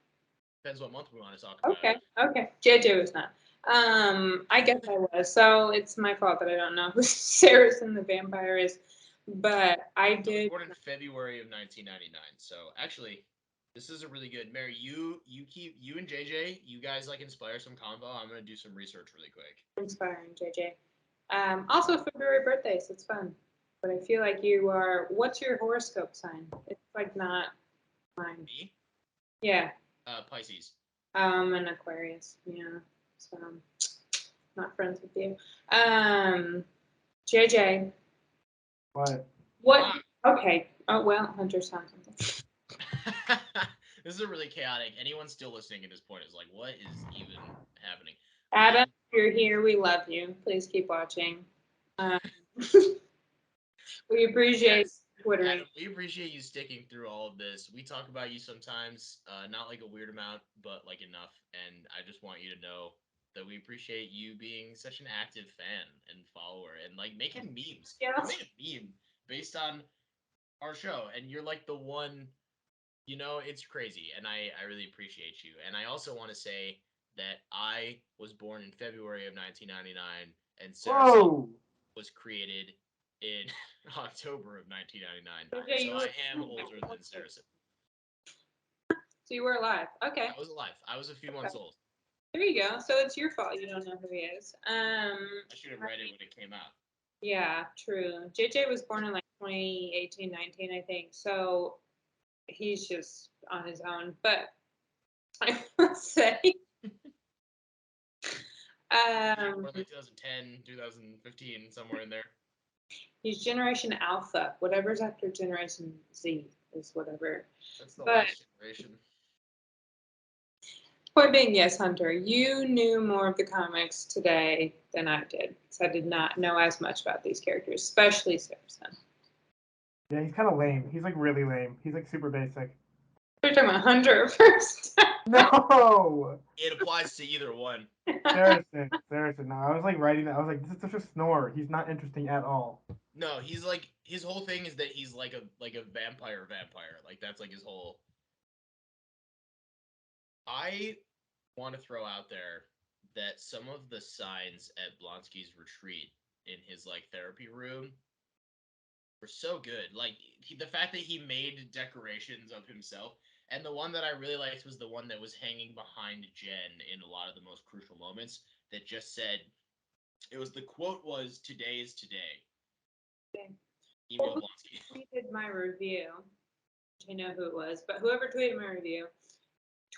Depends what month we want to talk about. Okay, okay. JJ was not. I guess I was. So it's my fault that I don't know who Saracen the vampire is, but I I was did. born in February of 1999. So actually, this is a really good. Mary, you and JJ, you guys like inspire some convo. I'm gonna do some research really quick. Inspiring, JJ. Also February birthdays. It's fun, but I feel like you are. What's your horoscope sign? It's like not mine. Me, Yeah, Pisces. an Aquarius. Yeah, so not friends with you. JJ, What? what? Okay. Oh well, Hunter's found something. This is a really chaotic. Anyone still listening at this point is like, what is even happening? Adam, you're here. We love you. Please keep watching. Um, we appreciate Yes, twittering. Adam, we appreciate you sticking through all of this. We talk about you sometimes, not like a weird amount, but like enough. And I just want you to know that we appreciate you being such an active fan and follower and like making memes. Yeah. You made a meme based on our show, and you're like the one. It's crazy, and I really appreciate you. And I also want to say that I was born in February of 1999, and Saracen Whoa! was created in October of 1999. Okay, So you I were. am older than Saracen. So you were alive. Okay. I was alive. I was a few months old. There you go. So it's your fault you don't know who he is. I should have read it when it came out. Yeah, true. JJ was born in like 2018, 19, I think. So he's just on his own. But I would say, Or um, like 2010, 2015, somewhere in there. he's Generation Alpha. Whatever's after Generation Z is whatever. That's the But last generation. point being, yes, Hunter, you knew more of the comics today than I did. So I did not know as much about these characters, especially Saracen. Yeah, he's kind of lame. He's like really lame. He's like super basic. We're talking about Hunter first. No! It applies to either one. Saracen. No, I was like writing that. I was like, this is such a snore. He's not interesting at all. No, he's like his whole thing is that he's like a vampire. Like that's like his whole. I want to throw out there that some of the signs at Blonsky's retreat in his like therapy room were so good. Like the fact that he made decorations of himself, and the one that I really liked was the one that was hanging behind Jen in a lot of the most crucial moments. That just said, the quote was "Today is today." Okay. Email Well, Blonsky. who tweeted my review? I know who it was, but whoever tweeted my review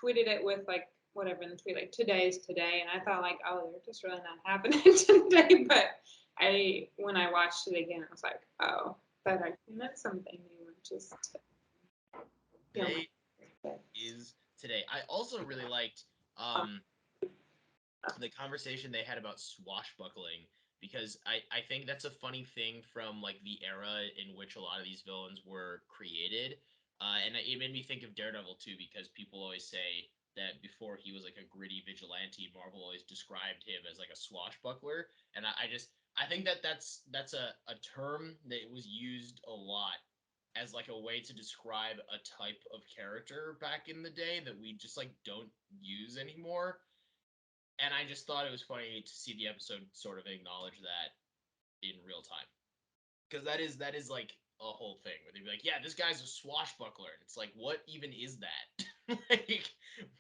tweeted it with like whatever in the tweet, like today's today, and I thought like, oh, they're just really not happening today. But when I watched it again, I was like, oh, that actually meant something. They weren't just Today is today. I also really liked the conversation they had about swashbuckling, because I think that's a funny thing from like the era in which a lot of these villains were created. And it made me think of Daredevil too, because people always say that before he was like a gritty vigilante, Marvel always described him as like a swashbuckler. And I think that's a term that was used a lot as like a way to describe a type of character back in the day that we just like don't use anymore. And I just thought it was funny to see the episode sort of acknowledge that in real time, because that is like a whole thing where they'd be like, "Yeah, this guy's a swashbuckler." And it's like, what even is that? Like,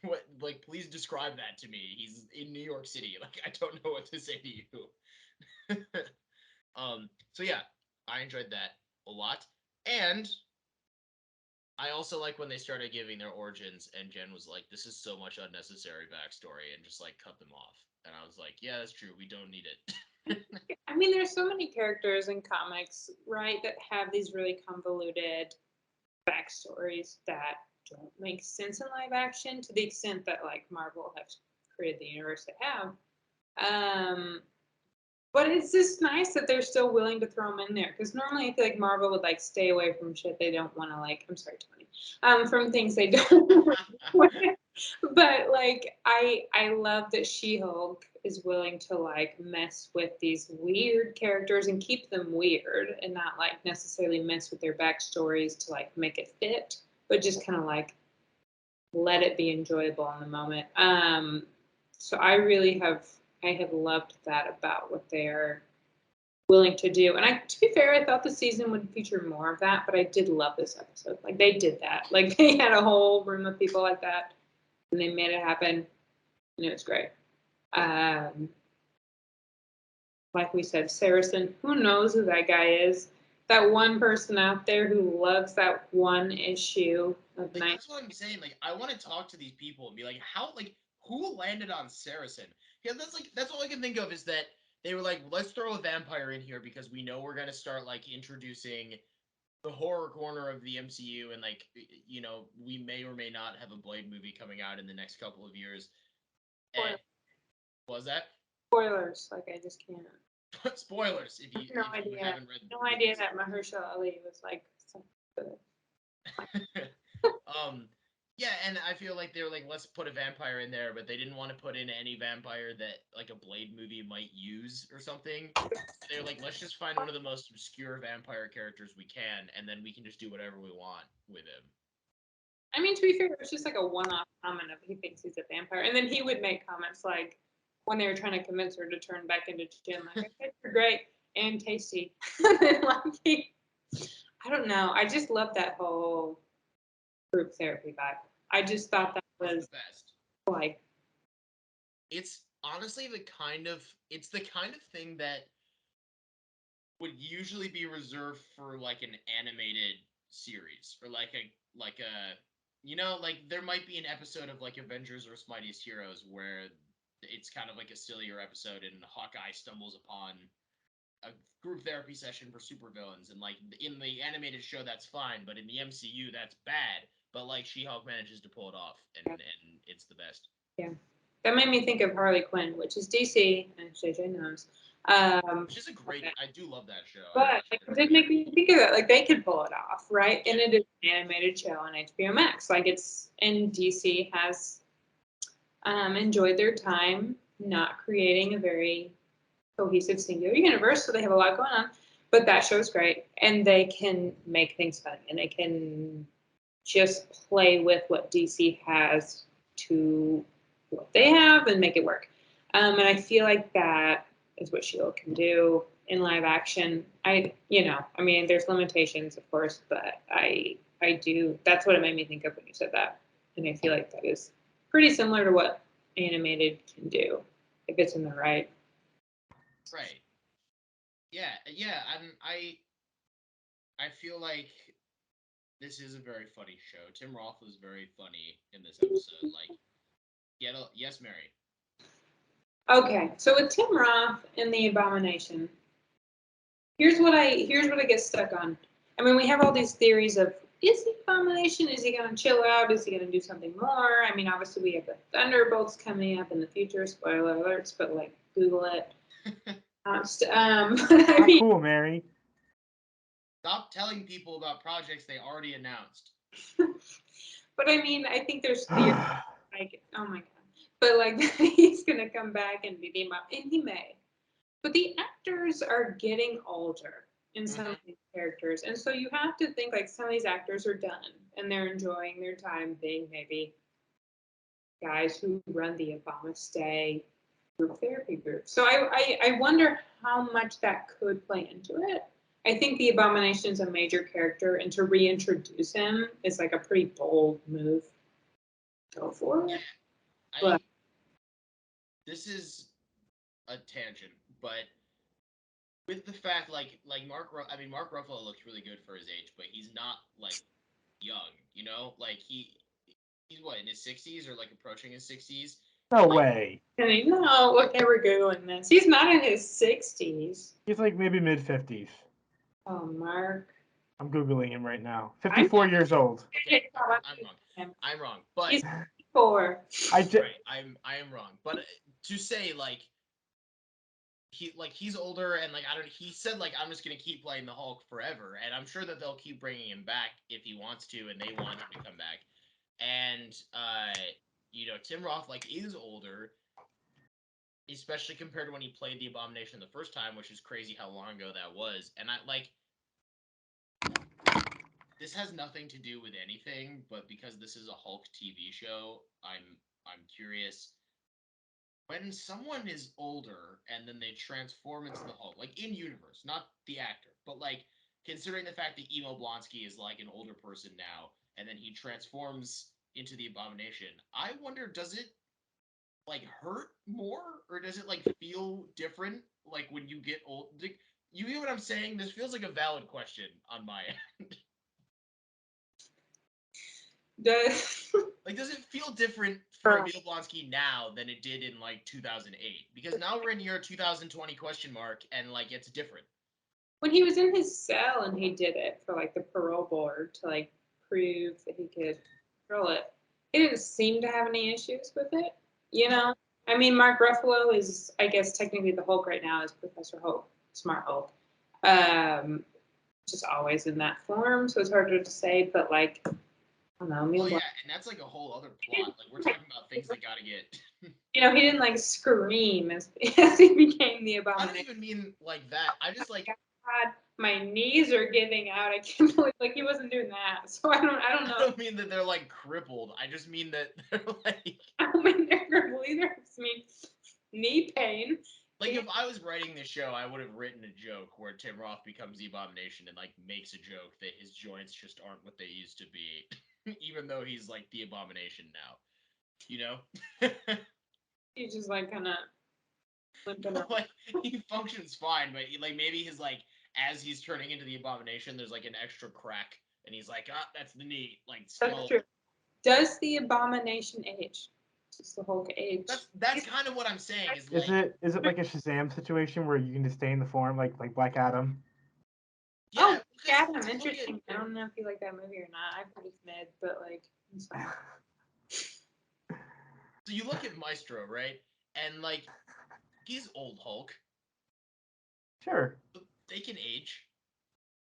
what? Like, please describe that to me. He's in New York City. Like, I don't know what to say to you. So yeah, I enjoyed that a lot, and I also like when they started giving their origins, and Jen was like, "This is so much unnecessary backstory," and just like cut them off. And I was like, "Yeah, that's true. We don't need it." I mean, there's so many characters in comics, right, that have these really convoluted backstories that don't make sense in live action to the extent that like Marvel has created the universe they have. Um, but it's just nice that they're still willing to throw them in there, because normally I feel like Marvel would like stay away from shit they don't want to like. I'm sorry, Tony. From things they don't. But like I love that She-Hulk is willing to like mess with these weird characters and keep them weird and not like necessarily mess with their backstories to like make it fit, but just kind of like let it be enjoyable in the moment. So I have loved that about what they're willing to do. And to be fair, I thought the season would feature more of that, but I did love this episode. Like they did that. Like they had a whole room of people like that, and they made it happen, and it was great. Um, like we said, Saracen, who knows who that guy is? That one person out there who loves that one issue of Like, night. that's what I'm saying. Like, I want to talk to these people and be like, who landed on Saracen? Yeah, that's all I can think of is that they were like, let's throw a vampire in here because we know we're gonna start like introducing the horror corner of the MCU, and like, we may or may not have a Blade movie coming out in the next couple of years. And was that Spoilers, like I just can't. spoilers if you No if you idea. haven't read No the idea that Mahershala Ali was like so good. um Yeah, and I feel like they were like, let's put a vampire in there, but they didn't want to put in any vampire that like a Blade movie might use or something. So they were like, let's just find one of the most obscure vampire characters we can, and then we can just do whatever we want with him. I mean, to be fair, it's just like a one-off comment of he thinks he's a vampire, and then he would make comments like when they were trying to convince her to turn back into Jim, like, "Okay, you're great and tasty." And then, like, I don't know. I just love that whole group therapy vibe. I just thought that It's was the best. like, It's honestly it's the kind of thing that would usually be reserved for like an animated series or like a like there might be an episode of like Avengers or Mightiest Heroes where it's kind of like a sillier episode and Hawkeye stumbles upon a group therapy session for supervillains, and like in the animated show that's fine, but in the MCU that's bad. But like She-Hulk manages to pull it off, and it's the best. yeah. That made me think of Harley Quinn, which is DC, and JJ knows. Which is a great. I do love that show. I But watched it it every did make year. me think of it. Like they could pull it off, right? And Yeah. it is an animated show on HBO Max. Like it's and DC has enjoyed their time not creating a very cohesive singular universe, so they have a lot going on. But that show's great, and they can make things fun, and they can just play with what DC has to what they have and make it work. And I feel like that is what Shield can do in live action. I mean, there's limitations, of course, but I do. That's what it made me think of when you said that, and I feel like that is pretty similar to what animated can do if it's in the right. Right. Yeah. Yeah. I feel like this is a very funny show. Tim Roth was very funny in this episode. Like, yes, Mary. Okay, so with Tim Roth and the Abomination, here's what I get stuck on. I mean, we have all these theories of is the Abomination? Is he gonna chill out? Is he gonna do something more? I mean, obviously we have the Thunderbolts coming up in the future. Spoiler alerts, but like Google it. I Not mean, cool, Mary. Stop telling people about projects they already announced. but I mean, I think there's theories like, oh my god, but like he's gonna come back and be the and he may. But the actors are getting older in some of Mm-hmm. these characters. And so you have to think like some of these actors are done and they're enjoying their time being maybe guys who run the Obama Stay group therapy group. So I wonder how much that could play into it. I think the Abomination is a major character, and to reintroduce him is like a pretty bold move. Go for Yeah. it. But I. This is a tangent, but with the fact like I mean Mark Ruffalo looks really good for his age, but he's not like young, Like he's what, in his 60s or like approaching his 60s. No Like way. and no, okay, we're Googling this. He's not in his 60s. He's like maybe mid-50s. Oh, Mark. I'm Googling him right now. I'm 54 years old. okay, I'm wrong. I'm wrong. But He's 4. I just, right, I am wrong. But to say like he's older, and like I don't he said like I'm just going to keep playing the Hulk forever, and I'm sure that they'll keep bringing him back if he wants to and they want him to come back. And Tim Roth like is older, especially compared to when he played the Abomination the first time, which is crazy how long ago that was. And I like this has nothing to do with anything, but because this is a Hulk TV show, I'm curious when someone is older and then they transform into the Hulk, like in universe, not the actor, but like considering the fact that Emo Blonsky is like an older person now, and then he transforms into the Abomination, I wonder, does it like hurt more, or does it like feel different? Like when you get old, you get what I'm saying? This feels like a valid question on my end. Like, does it feel different for Emil Blonsky now than it did in like 2008? Because now we're in year 2020 question mark, and like it's different. When he was in his cell and he did it for like the parole board to like prove that he could control it, he didn't seem to have any issues with it. You No. know, I mean, Mark Ruffalo is, I guess, technically the Hulk right now is Professor Hulk, Smart Hulk. Just always in that form, so it's harder to say. But like, I don't know, Well, Emil yeah, Blunt. and that's like a whole other plot. Like we're talking about things that gotta get. You know, he didn't like scream as he became the I don't abomination. even mean like that. I just like God, my knees are giving out. I can't believe like he wasn't doing that. So I don't I know. don't mean that they're like crippled. I just mean that they're like I don't mean they're crippled either. I just mean knee pain. like if I was writing this show, I would have written a joke where Tim Roth becomes the Abomination and like makes a joke that his joints just aren't what they used to be, even though he's like the Abomination now. You know? He's just like kind of limping around. Like he functions fine, but like maybe his like as he's turning into the Abomination, there's like an extra crack, and he's like, ah, that's the knee, like That's skull. true. Does the abomination age? Does the Hulk age? That's kind of what I'm saying. Is Is like it like a Shazam situation where you can just stay in the form like Black Adam? yeah, Oh, because Adam, look at interesting. I don't know if you like that movie or not. I've heard it's mid, but like, it's fine. so you look at Maestro, right, and like he's old Hulk, Sure. but they can age.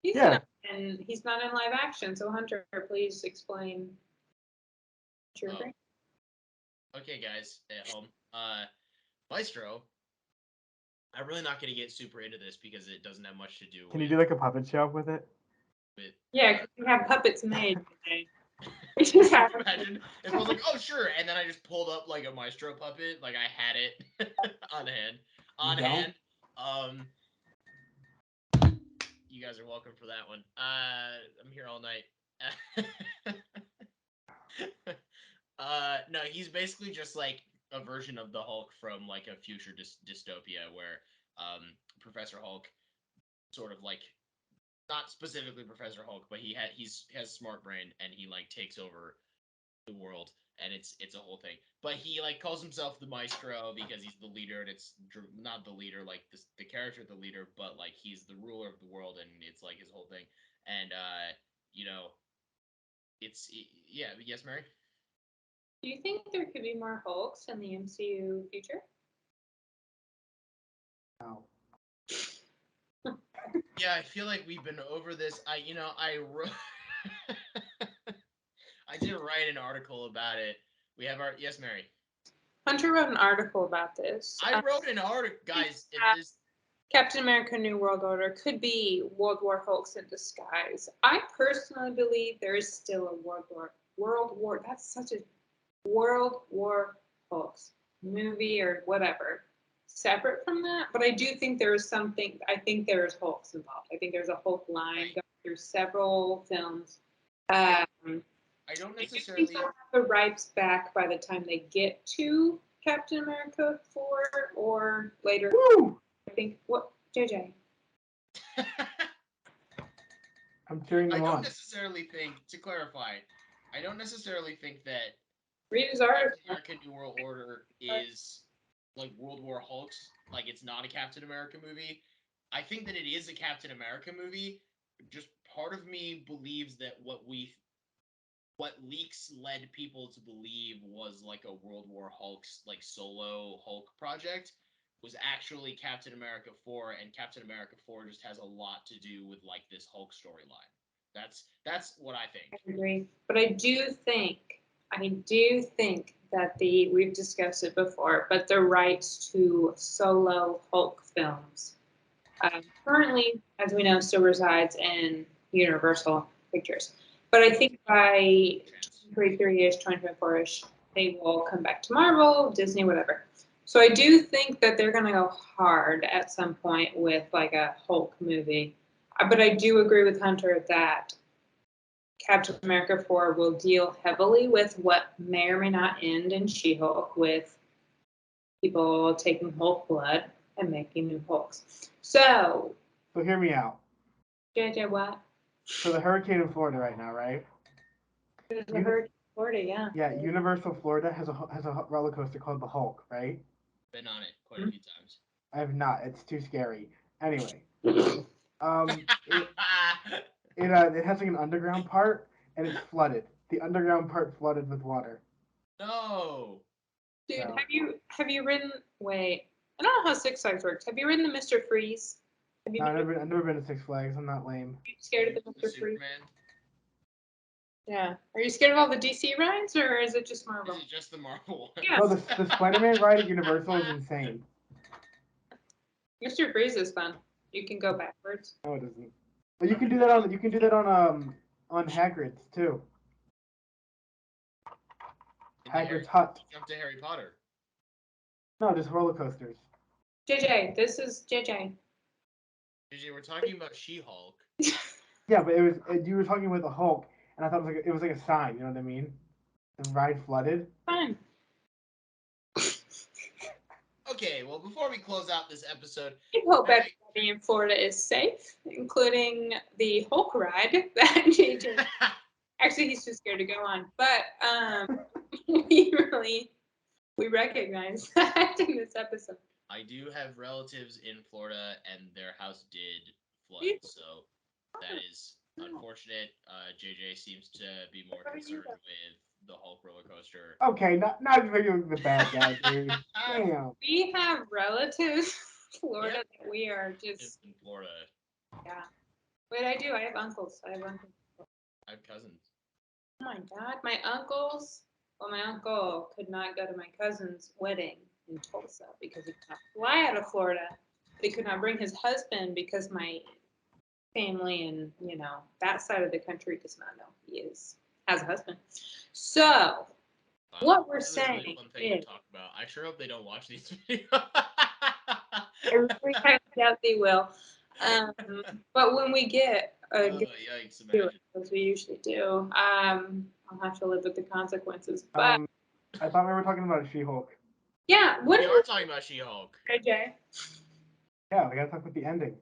He's Yeah. not, and he's not in live action. So Hunter, please explain. What you Oh. agree? Okay, guys at home, Maestro. I'm really not gonna get super into this because it doesn't have much to do Can with you do like a puppet show with it? with. Yeah, 'cause we have puppets made. Okay. Can you imagine if I was like, oh sure, and then I just pulled up like a Maestro puppet, like I had it on hand, on You don't? hand. Um, you guys are welcome for that one. I'm here all night. No, he's basically just like a version of the Hulk from like a future dystopia where Professor Hulk sort of like not specifically Professor Hulk, but he's has smart brain and he like takes over the world and it's a whole thing. But he like calls himself the Maestro because he's the leader and it's not the leader like the character the leader, but like he's the ruler of the world and it's like his whole thing. And you know, yeah, yes, Mary. Do you think there could be more Hulks in the MCU future? No. Yeah, I feel like we've been over this. I wrote I did write an article about it. We have our yes, Mary. Hunter wrote an article about this. I wrote an article, guys. If this Captain America: New World Order could be World War Hulks in disguise. I personally believe there is still a World War. That's such a World War Hulks movie or whatever. Separate from that, but I do think there is something. I think there's Hulks involved. I think there's a Hulk line right, going through several films. I I don't do think necessarily. they'll have the rights back by the time they get to Captain America 4 or later. Woo! I think what JJ. I'm cheering I them don't on. necessarily think, to clarify, I don't necessarily think that Read his Captain article. America: New World Order is like World War Hulks. Like it's not a Captain America movie. I think that it is a Captain America movie. Just part of me believes that what leaks led people to believe was like a World War Hulk's like solo Hulk project was actually Captain America 4 and Captain America 4 just has a lot to do with like this Hulk storyline. That's what I think. I agree, but I do think that we've discussed it before, but the rights to solo Hulk films currently, as we know, still resides in Universal Pictures. But I think by 2033-ish, 2024-ish, they will come back to Marvel, Disney, whatever. So I do think that they're going to go hard at some point with like a Hulk movie. But I do agree with Hunter that Captain America 4 will deal heavily with what may or may not end in She-Hulk with people taking Hulk blood and making new Hulks. So, So hear me out. JJ, what? So the hurricane in Florida right now, right? There's a Uni- hurricane in Florida, yeah. yeah, Universal Florida has a roller coaster called the Hulk, right? Been on it quite a few times. I have not. It's too scary. Anyway, it it has like an underground part and it's flooded. The underground part flooded with water. No. Dude, So have you ridden? Wait, I don't know how Six Flags works. Have you ridden the Mr. Freeze? Have you no, been I've never been to Six Flags. I'm not lame. scared of the The Mr. Freeze? Superman. Yeah. Are you scared of all the DC rides, or is it just Marvel? This is just the Marvel ones. Yeah. No, the Spider-Man ride at Universal is insane. Mr. Freeze is fun. You can go backwards. No, it isn't. But you can do that on Hagrid's too. Hagrid's hut. Jump to Harry Potter. No, just roller coasters. JJ, this is JJ. JJ, we're talking about She-Hulk. Yeah, but you were talking with the Hulk, and I thought it was like a sign. You know what I mean? The ride flooded. Fine. Okay, well, before we close out this episode, I hope everybody in Florida is safe, including the Hulk ride that JJ. Actually, he's too scared to go on. But we recognize that in this episode. I do have relatives in Florida, and their house did flood, so that is unfortunate. JJ seems to be more concerned with the Hulk roller coaster. Okay, not making the bad guy, dude. Damn. We have relatives in Florida that we are just in Florida. Yeah. Wait, I do. I have uncles. I have cousins. Oh my god, my uncles. Well, my uncle could not go to my cousin's wedding in Tulsa because he could not fly out of Florida. But he could not bring his husband because my family and that side of the country does not know he has a husband. So what we're saying really fun thing is, to talk about. I sure hope they don't watch these videos. I really kind of doubt they will. But when we get yikes, imagine. as we usually do, I'll have to live with the consequences. But I thought we were talking about She-Hulk. yeah, we are talking about She-Hulk. JJ? Yeah, we gotta talk about the ending.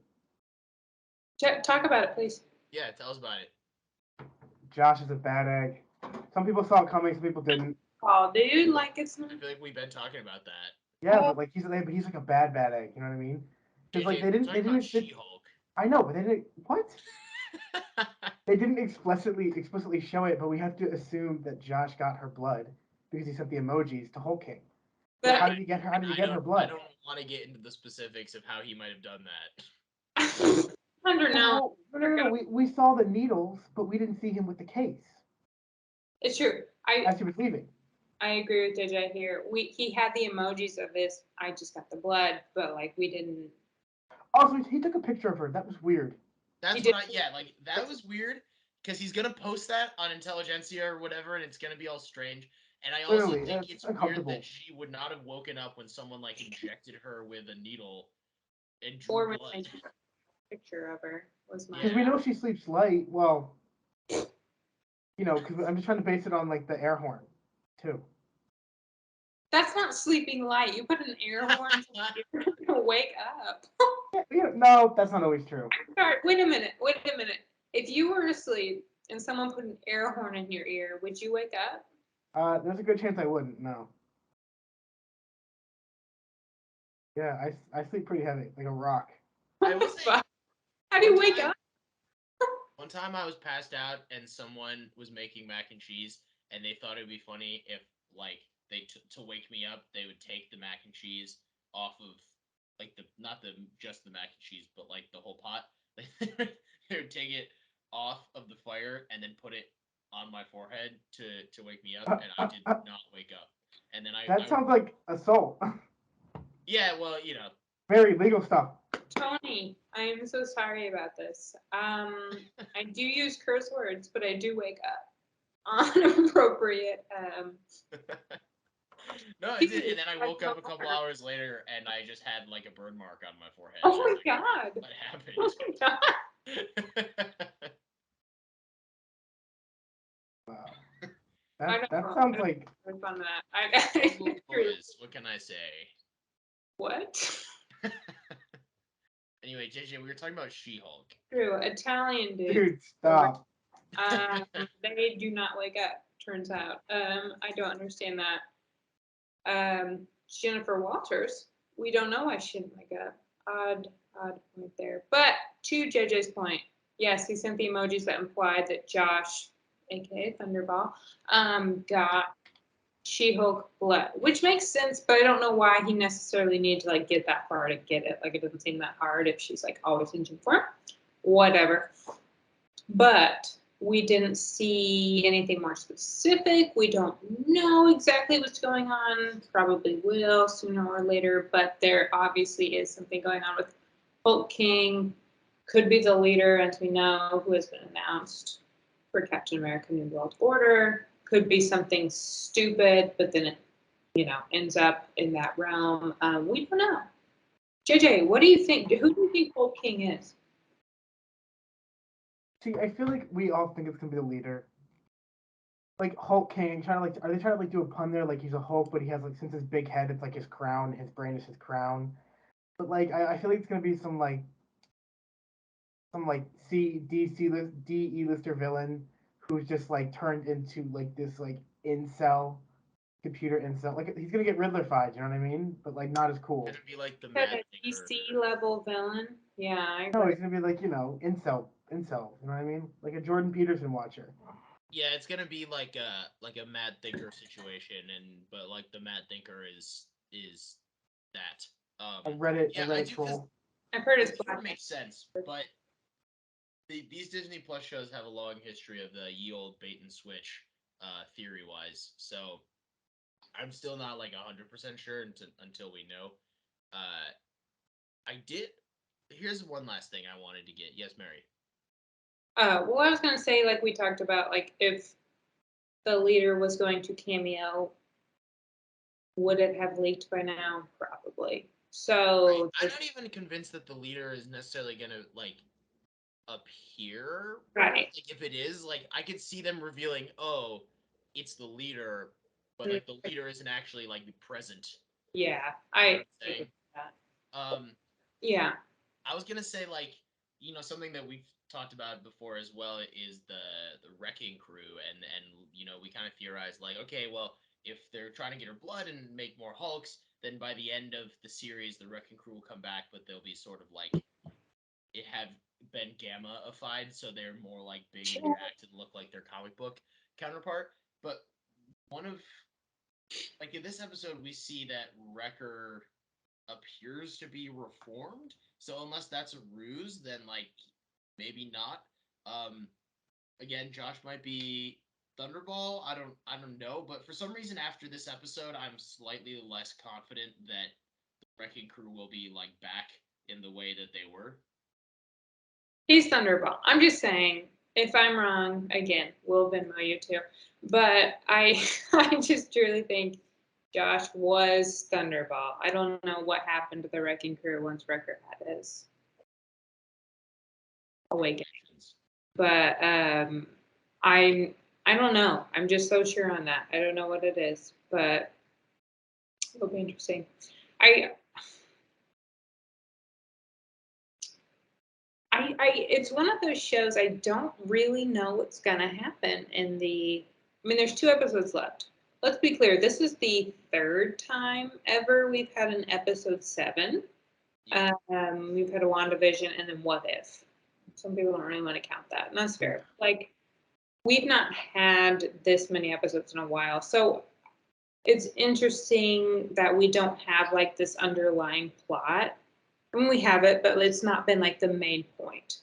Talk about it, please. Yeah, tell us about it. Josh is a bad egg. Some people saw it coming, some people didn't. Oh, dude, like it's not. I feel like we've been talking about that. Yeah, but like he's like a bad egg. You know what I mean? Because like they didn't. She-Hulk. I know, but they didn't. What? They didn't explicitly show it, but we have to assume that Josh got her blood because he sent the emojis to Hulk King. So how did he get her? How did he get her blood? I don't want to get into the specifics of how he might have done that. Under now. No. We saw the needles, but we didn't see him with the case. It's true. As he was leaving. I agree with JJ here. He had the emojis of this. I just got the blood, but like we didn't. Also, he took a picture of her. That was weird. That's what that was weird because he's gonna post that on Intelligentsia or whatever, and it's gonna be all strange. And I also think it's weird that she would not have woken up when someone like injected her with a needle and drew blood. Picture of her was my. Because we know she sleeps light. Well, because I'm just trying to base it on like the air horn, too. That's not sleeping light. You put an air horn to wake up. No, that's not always true. Sorry, wait a minute. If you were asleep and someone put an air horn in your ear, would you wake up? There's a good chance I wouldn't. No. Yeah, I sleep pretty heavy, like a rock. I will say, how do you wake up? One time I was passed out and someone was making mac and cheese, and they thought it would be funny if, like, to wake me up, they would take the mac and cheese off of, like, not just the mac and cheese, but like the whole pot. They would take it off of the fire and then put it on my forehead to wake me up, and I did not wake up. And then That sounds like assault. Yeah, well, very legal stuff. Tony, I am so sorry about this. I do use curse words, but I do wake up on appropriate. No, I did, and then I woke up a couple hours later, and I just had like a burn mark on my forehead. Oh my god! What happened? Oh my god! Wow. That sounds like. On that. What can I say? What? Anyway, JJ, we were talking about She-Hulk. True, Italian dude. Dude, stop. They do not wake up. Turns out. I don't understand that. Jennifer Walters. We don't know why she didn't wake up. Odd point there. But to JJ's point, yes, he sent the emojis that implied that Josh, aka Thunderball, got She-Hulk blood, which makes sense, but I don't know why he necessarily needed to like get that far to get it. Like it doesn't seem that hard if she's like always in gym form. Whatever. But We didn't see anything more specific. We don't know exactly what's going on. Probably will sooner or later, but there obviously is something going on with Hulk King. Could be the leader, as we know, who has been announced for Captain America: New World Order. Could be something stupid, but then it, ends up in that realm. We don't know. JJ, what do you think? Who do you think Hulk King is? See, I feel like we all think it's gonna be the leader. Like Hulk King, are they trying to like do a pun there? Like he's a Hulk, but he has like since his big head, it's like his crown. His brain is his crown. But like I feel like it's gonna be some D lister villain who's just like turned into like this like incel computer incel. Like he's gonna get Riddler-fied, you know what I mean? But like not as cool. Gonna be like the Said Mad a Thinker. DC level villain. Yeah, I No, agree. he's gonna be like incel. You know what I mean? Like a Jordan Peterson watcher. Yeah, it's gonna be like a Mad Thinker situation, and but like the Mad Thinker is that. A Yeah, I Reddit do because troll. I've heard it it's sort of Black. makes sense, but these Disney Plus shows have a long history of the ye old bait and switch, theory wise. So I'm still not like 100% sure until we know. Uh, I did. Here's one last thing I wanted to get. Yes, Mary. Well, I was gonna say, like we talked about, like if the leader was going to cameo, would it have leaked by now? Probably. So I'm not even convinced that the leader is necessarily gonna like appear. right. Like if it is, like I could see them revealing, oh, it's the leader, but like the leader isn't actually like present. Yeah, You know what I I'm agree saying? with that. Um, Yeah. I was gonna say like something that we've talked about before as well is the wrecking crew, and we kind of theorized like, okay, well, if they're trying to get her blood and make more Hulks, then by the end of the series the wrecking crew will come back, but they'll be sort of like it have been gamma-ified, so they're more like big and jacked and look like their comic book counterpart. But one of like in this episode we see that Wrecker appears to be reformed. So unless that's a ruse, then like maybe not. Um, again, Josh might be Thunderball. I don't know, but for some reason after this episode, I'm slightly less confident that the Wrecking Crew will be like back in the way that they were. He's Thunderball. I'm just saying, if I'm wrong, again, we'll Venmo you too. But I, I just truly think Josh was Thunderball. I don't know what happened to the Wrecking Crew once Wrecker had his awakening. But I, I don't know. I'm just so sure on that. I don't know what it is, but it'll be interesting. I it's one of those shows I don't really know what's gonna happen in the. I mean, there's 2 episodes left. Let's be clear. This is the third time ever we've had an episode 7. Yeah. We've had a WandaVision and then What If. Some people don't really want to count that, and that's fair. Like, we've not had this many episodes in a while, so it's interesting that we don't have like this underlying plot. I mean, we have it, but it's not been like the main point.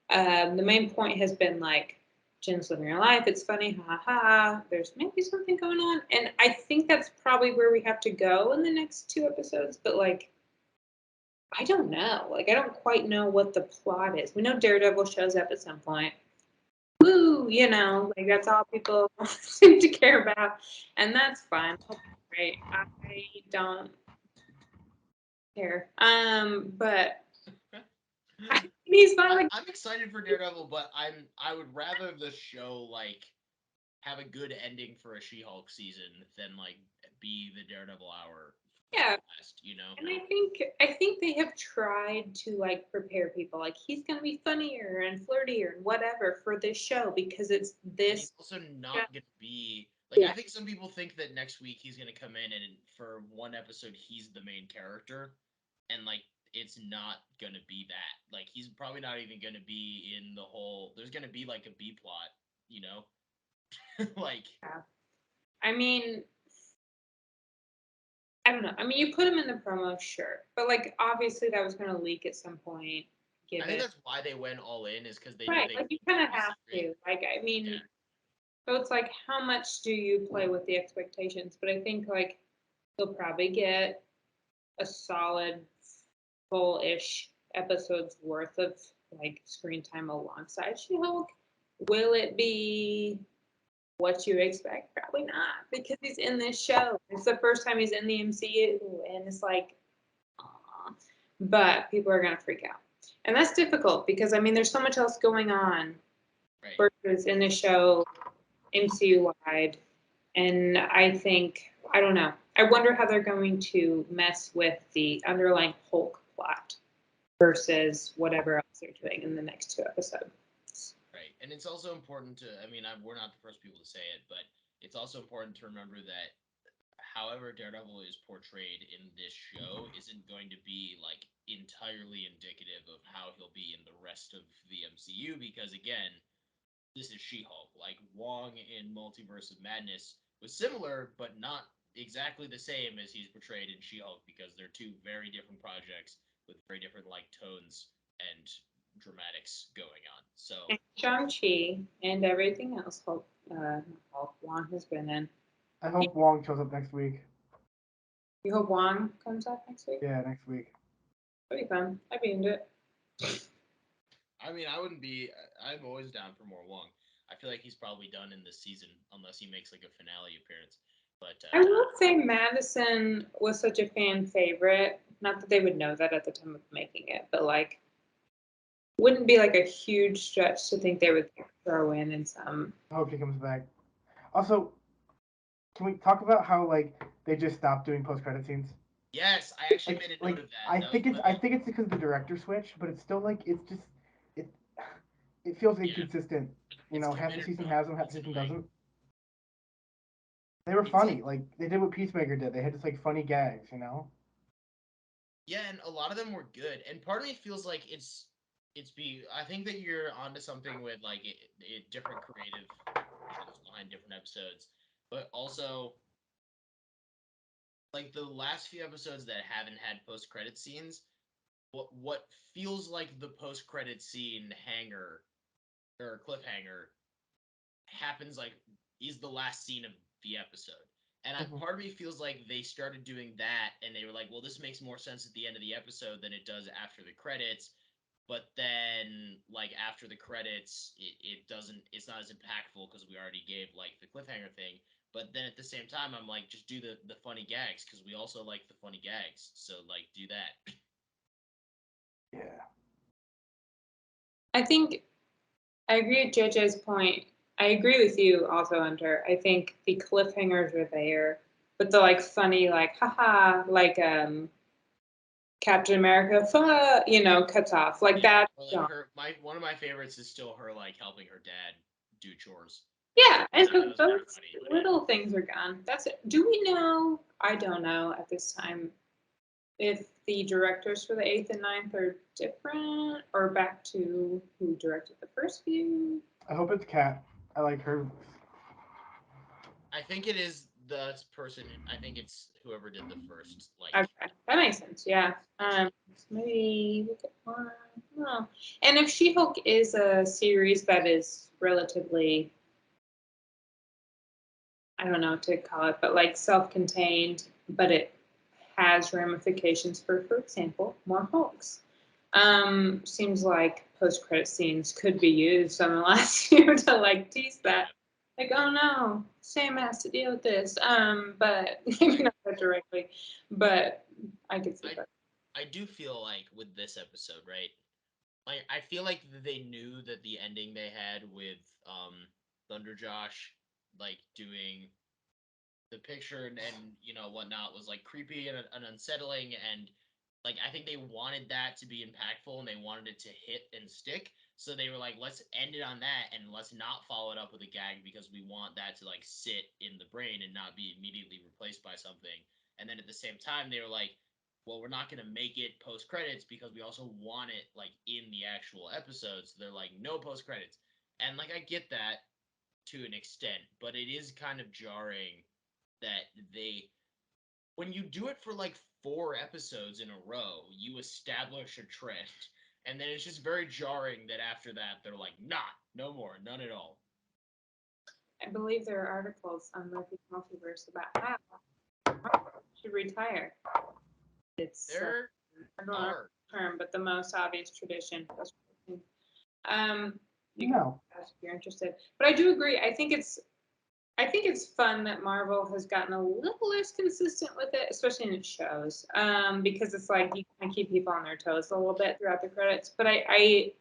The main point has been like, Jen's living her life. It's funny, ha ha. There's maybe something going on, and I think that's probably where we have to go in the next 2 episodes. But like, I don't know. Like, I don't quite know what the plot is. We know Daredevil shows up at some point. Woo, like that's all people seem to care about, and that's fine. That's great. I don't care. But he's not like. I'm excited for Daredevil, but I would rather the show like have a good ending for a She-Hulk season than like be the Daredevil hour Yeah, last. and I think they have tried to like prepare people like he's gonna be funnier and flirtier and whatever for this show because it's And he's this. also Yeah, not gonna be like I yeah, think some people think that next week he's gonna come in and for one episode he's the main character, and like it's not gonna be that. Like he's probably not even gonna be in the whole. There's gonna be like a B plot, you know, like yeah. I mean, I don't know. I mean, you put him in the promo, sure, but like obviously that was gonna leak at some point. give I think it. that's why they went all in, is because they knew Right, they like you couldn't kind of be have secret. to. Like, I Yeah, mean, so it's like, how much do you play with the expectations? But I think like you'll probably get a solid full-ish episode's worth of like screen time alongside She-Hulk. Will it be what you expect? Probably not, because he's in this show. It's the first time he's in the MCU, and it's like, aw. But people are gonna freak out, and that's difficult because I mean, there's so much else going on right. versus in the show MCU wide. And I think, I don't know. I wonder how they're going to mess with the underlying Hulk plot versus whatever else they're doing in the next two episodes. Right. And it's also important to, I mean, we're not the first people to say it, but it's also important to remember that however Daredevil is portrayed in this show isn't going to be like entirely indicative of how he'll be in the rest of the MCU, because again, this is She-Hulk. Like Wong in Multiverse of Madness was similar, but not exactly the same as he's portrayed in She-Hulk, because they're two very different projects with very different like tones and dramatics going on. So And Shang-Chi and everything else Hulk Wong has been in. I hope Wong shows up next week. You hope Wong comes up next week? Yeah, next week. That'd be fun. I'd be into it. I mean, I wouldn't be. I'm always down for more Wong. I feel like he's probably done in this season unless he makes like a finale appearance. But I will say Madison was such a fan favorite. Not that they would know that at the time of making it, but like, wouldn't be like a huge stretch to think they would throw in some. I hope he comes back. Also, can we talk about how like they just stopped doing post credit scenes? yes, I actually Like made a note like of that. I That was think one it's of I the think it's because of the director switch, but it's still like it's just it it feels yeah. inconsistent. You It's know, half the committed season wrong. has them, half the It's season annoying. doesn't. They were It's funny. Like they did what Peacemaker did. They had just like funny gags, you know? yeah, and a lot of them were good. And part of me feels like it's be. I think that you're onto something with like different creative visions behind different episodes, but also like the last few episodes that haven't had post credit scenes. What feels like the post credit scene hanger or cliffhanger happens like is the last scene of the episode. And Mm-hmm. part of me feels like they started doing that and they were like, well, this makes more sense at the end of the episode than it does after the credits. But then, like, after the credits, it doesn't, it's not as impactful because we already gave, like, the cliffhanger thing. But then at the same time, I'm like, just do the funny gags because we also like the funny gags. So, like, do that. Yeah. I think I agree with JJ's point. I agree with you also, Hunter. I think the cliffhangers are there, but the like funny, like haha, like Captain America, cuts off like Yeah. that. Or, like, Gone. one of my favorites is still her, like, helping her dad do chores. Yeah, and That so was very those funny. little things are gone. That's it. Do we know? I don't know at this time if the directors for the eighth and ninth are different or back to who directed the first few. I hope it's Kat. I like her. I think it is the person. I think it's whoever did the first. Like, Okay, that makes sense. Yeah. Maybe look at one. No. And if She-Hulk is a series that is relatively, I don't know what to call it, but like self-contained, but it has ramifications for example, more Hulks. Seems like post-credit scenes could be used on the last few to like tease that. yeah, Like, oh no, Sam has to deal with this. But maybe not that directly, but I could see I that. I do feel like with this episode, right? Like, I feel like they knew that the ending they had with Thunder Josh, like doing the picture and whatnot, was like creepy and unsettling, and like I think they wanted that to be impactful and they wanted it to hit and stick, so they were like, let's end it on that and let's not follow it up with a gag because we want that to like sit in the brain and not be immediately replaced by something. And then at the same time they were like, well, we're not going to make it post credits because we also want it like in the actual episode. So they're like, no post credits. And like I get that to an extent, but it is kind of jarring that they, when you do it for like 4 episodes in a row, you establish a trend. and then it's just very jarring that after that they're like, nah, no more, none at all. I believe there are articles on Murphy's Multiverse about how he should retire. It's There I don't know are. the term, but the most obvious tradition. You can No. ask if you're interested, but I do agree. I think it's fun that Marvel has gotten a little less consistent with it, especially in its shows, because it's like you kind of keep people on their toes a little bit throughout the credits. But it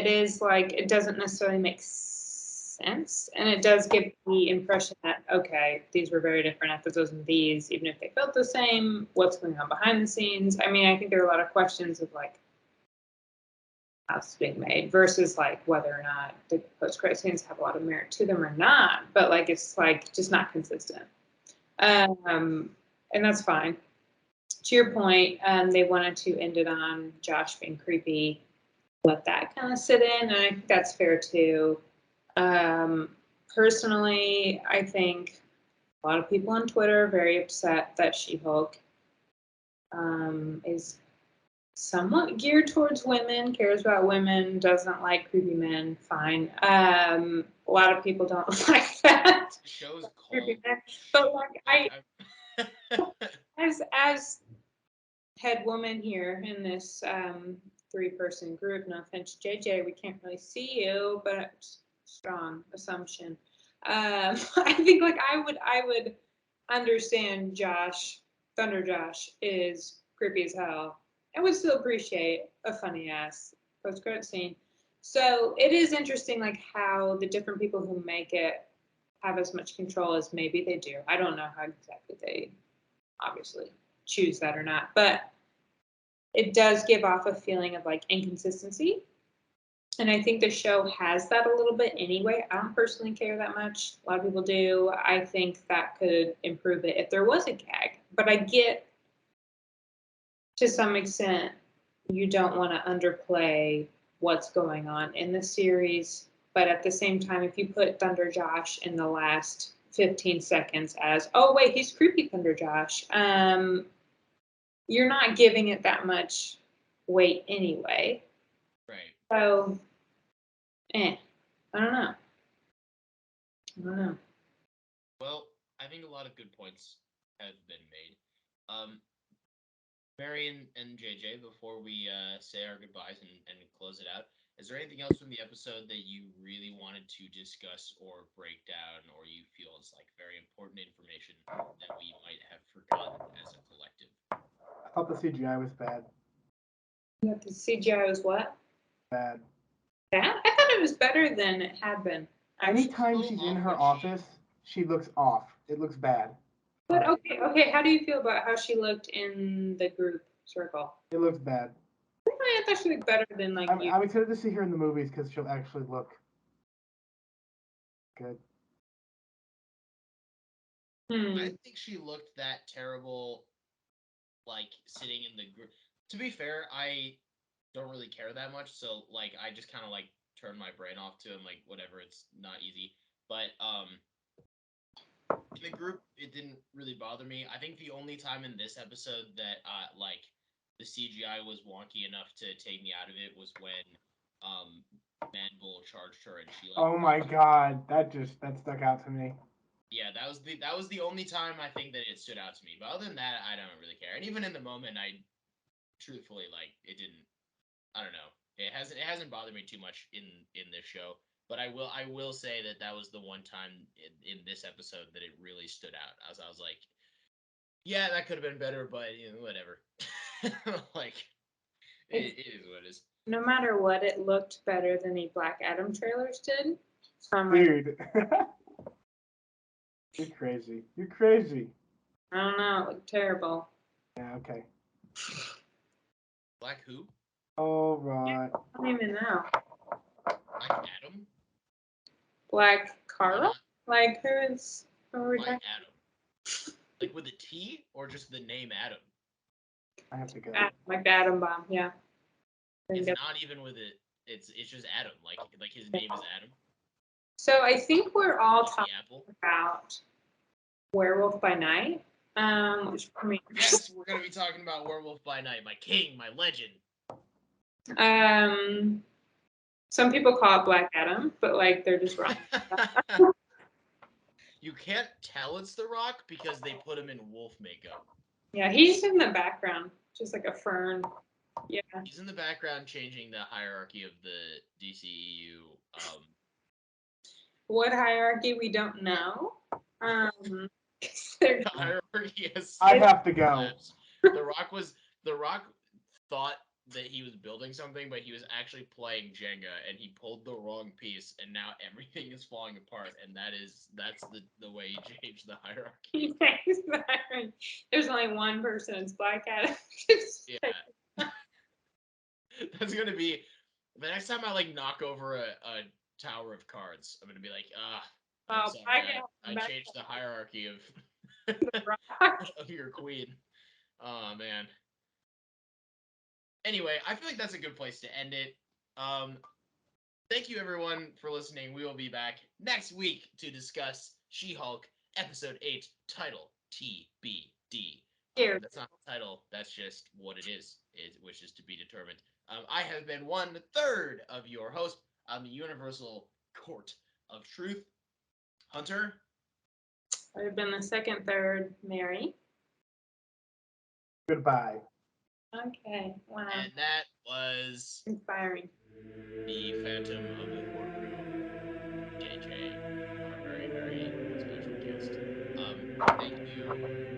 is like it doesn't necessarily make sense, and it does give the impression that okay, these were very different episodes than these, even if they felt the same. What's going on behind the scenes? I mean, I think there are a lot of questions of like how it's being made versus like whether or not the post-credit scenes have a lot of merit to them or not. But like it's like just not consistent, and that's fine. To your point, they wanted to end it on Josh being creepy. Let that kind of sit in, and I think that's fair too. Um, Personally, I think a lot of people on Twitter are very upset that She-Hulk is somewhat geared towards women, cares about women, doesn't like creepy men. Fine. A lot of people don't like that. The show's Creepy called. men. But like I'm as head woman here in this three-person group, no offense to JJ, we can't really see you, but strong assumption. I think like I would understand Josh, Thunder Josh is creepy as hell. I would still appreciate a funny ass post-credit scene. So it is interesting like how the different people who make it have as much control as maybe they do. I don't know how exactly they obviously choose that or not, but it does give off a feeling of like inconsistency. And I think the show has that a little bit anyway. I don't personally care that much. A lot of people do. I think that could improve it if there was a gag. But I get to some extent you don't want to underplay what's going on in the series. But at the same time, if you put Thunder Josh in the last 15 seconds as, oh, wait, he's creepy Thunder Josh, you're not giving it that much weight anyway. right. So, I don't know. I don't know. Well, I think a lot of good points have been made. Um, Mary and JJ, before we say our goodbyes and close it out, is there anything else from the episode that you really wanted to discuss or break down, or you feel is like very important information that we might have forgotten as a collective? I thought the CGI was bad. The CGI was what? Bad. That? I thought it was better than it had been. Actually. Anytime Little she's in off her when office, she looks off. It looks bad. But okay. How do you feel about how she looked in the group circle? It looks bad. I thought she looked better than like you. I'm excited to see her in the movies because she'll actually look good. I Hmm. think she looked that terrible, like sitting in the group. To be fair, I don't really care that much, so like I just kind of like turn my brain off to him, like whatever. It's not easy, but in the group, it didn't really bother me. I think the only time in this episode that like the CGI was wonky enough to take me out of it was when Manbull charged her and she like Oh my god, that stuck out to me. yeah, that was the only time I think that it stood out to me. But other than that, I don't really care. And even in the moment, I truthfully like it didn't. I don't know. It hasn't bothered me too much in this show. But I will say that that was the one time in this episode that it really stood out. As I was like, yeah, that could have been better, but whatever. Like it is what it is. No matter what, it looked better than the Black Adam trailers did. So I'm like, Dude. You're crazy. You're crazy. I don't know, it looked terrible. Yeah, okay. Black who? All right. I don't even know. Black Adam? Black Why Kara? not Like who are we Black talking Adam? Like with a T or just the name Adam? I have to go. about? Like the atom bomb, yeah. It's not even with it. It's just Adam. Like his name is Adam. So I think we're all Like the talking apple. about Werewolf by Night. Which for me, Yes, we're gonna be talking about Werewolf by Night, my king, my legend. Some people call it Black Adam, but like they're just wrong. You can't tell it's The Rock because they put him in wolf makeup. Yeah, he's in the background, just like a fern. Yeah. He's in the background changing the hierarchy of the DCEU. What hierarchy we don't know. The hierarchy has I have to go. collapsed. The Rock thought that he was building something, but he was actually playing Jenga, and he pulled the wrong piece, and now everything is falling apart. And that's the way he changed the hierarchy. There's only one person. It's Black Adam. Yeah, that's gonna be the next time I like knock over a tower of cards. I'm gonna be like, I'm sorry, I changed the hierarchy of of your queen. Oh man. Anyway, I feel like that's a good place to end it. Thank you everyone for listening. We will be back next week to discuss She-Hulk episode 8, title TBD. That's not the title, that's just what it is, which is to be determined. I have been 1/3 of your host on the Universal Court of Truth, Hunter. I've been the second, third, Mary. Goodbye. Okay, wow. And that was Inspiring. the Phantom of the Courtroom, JJ, our very, very special guest. Thank you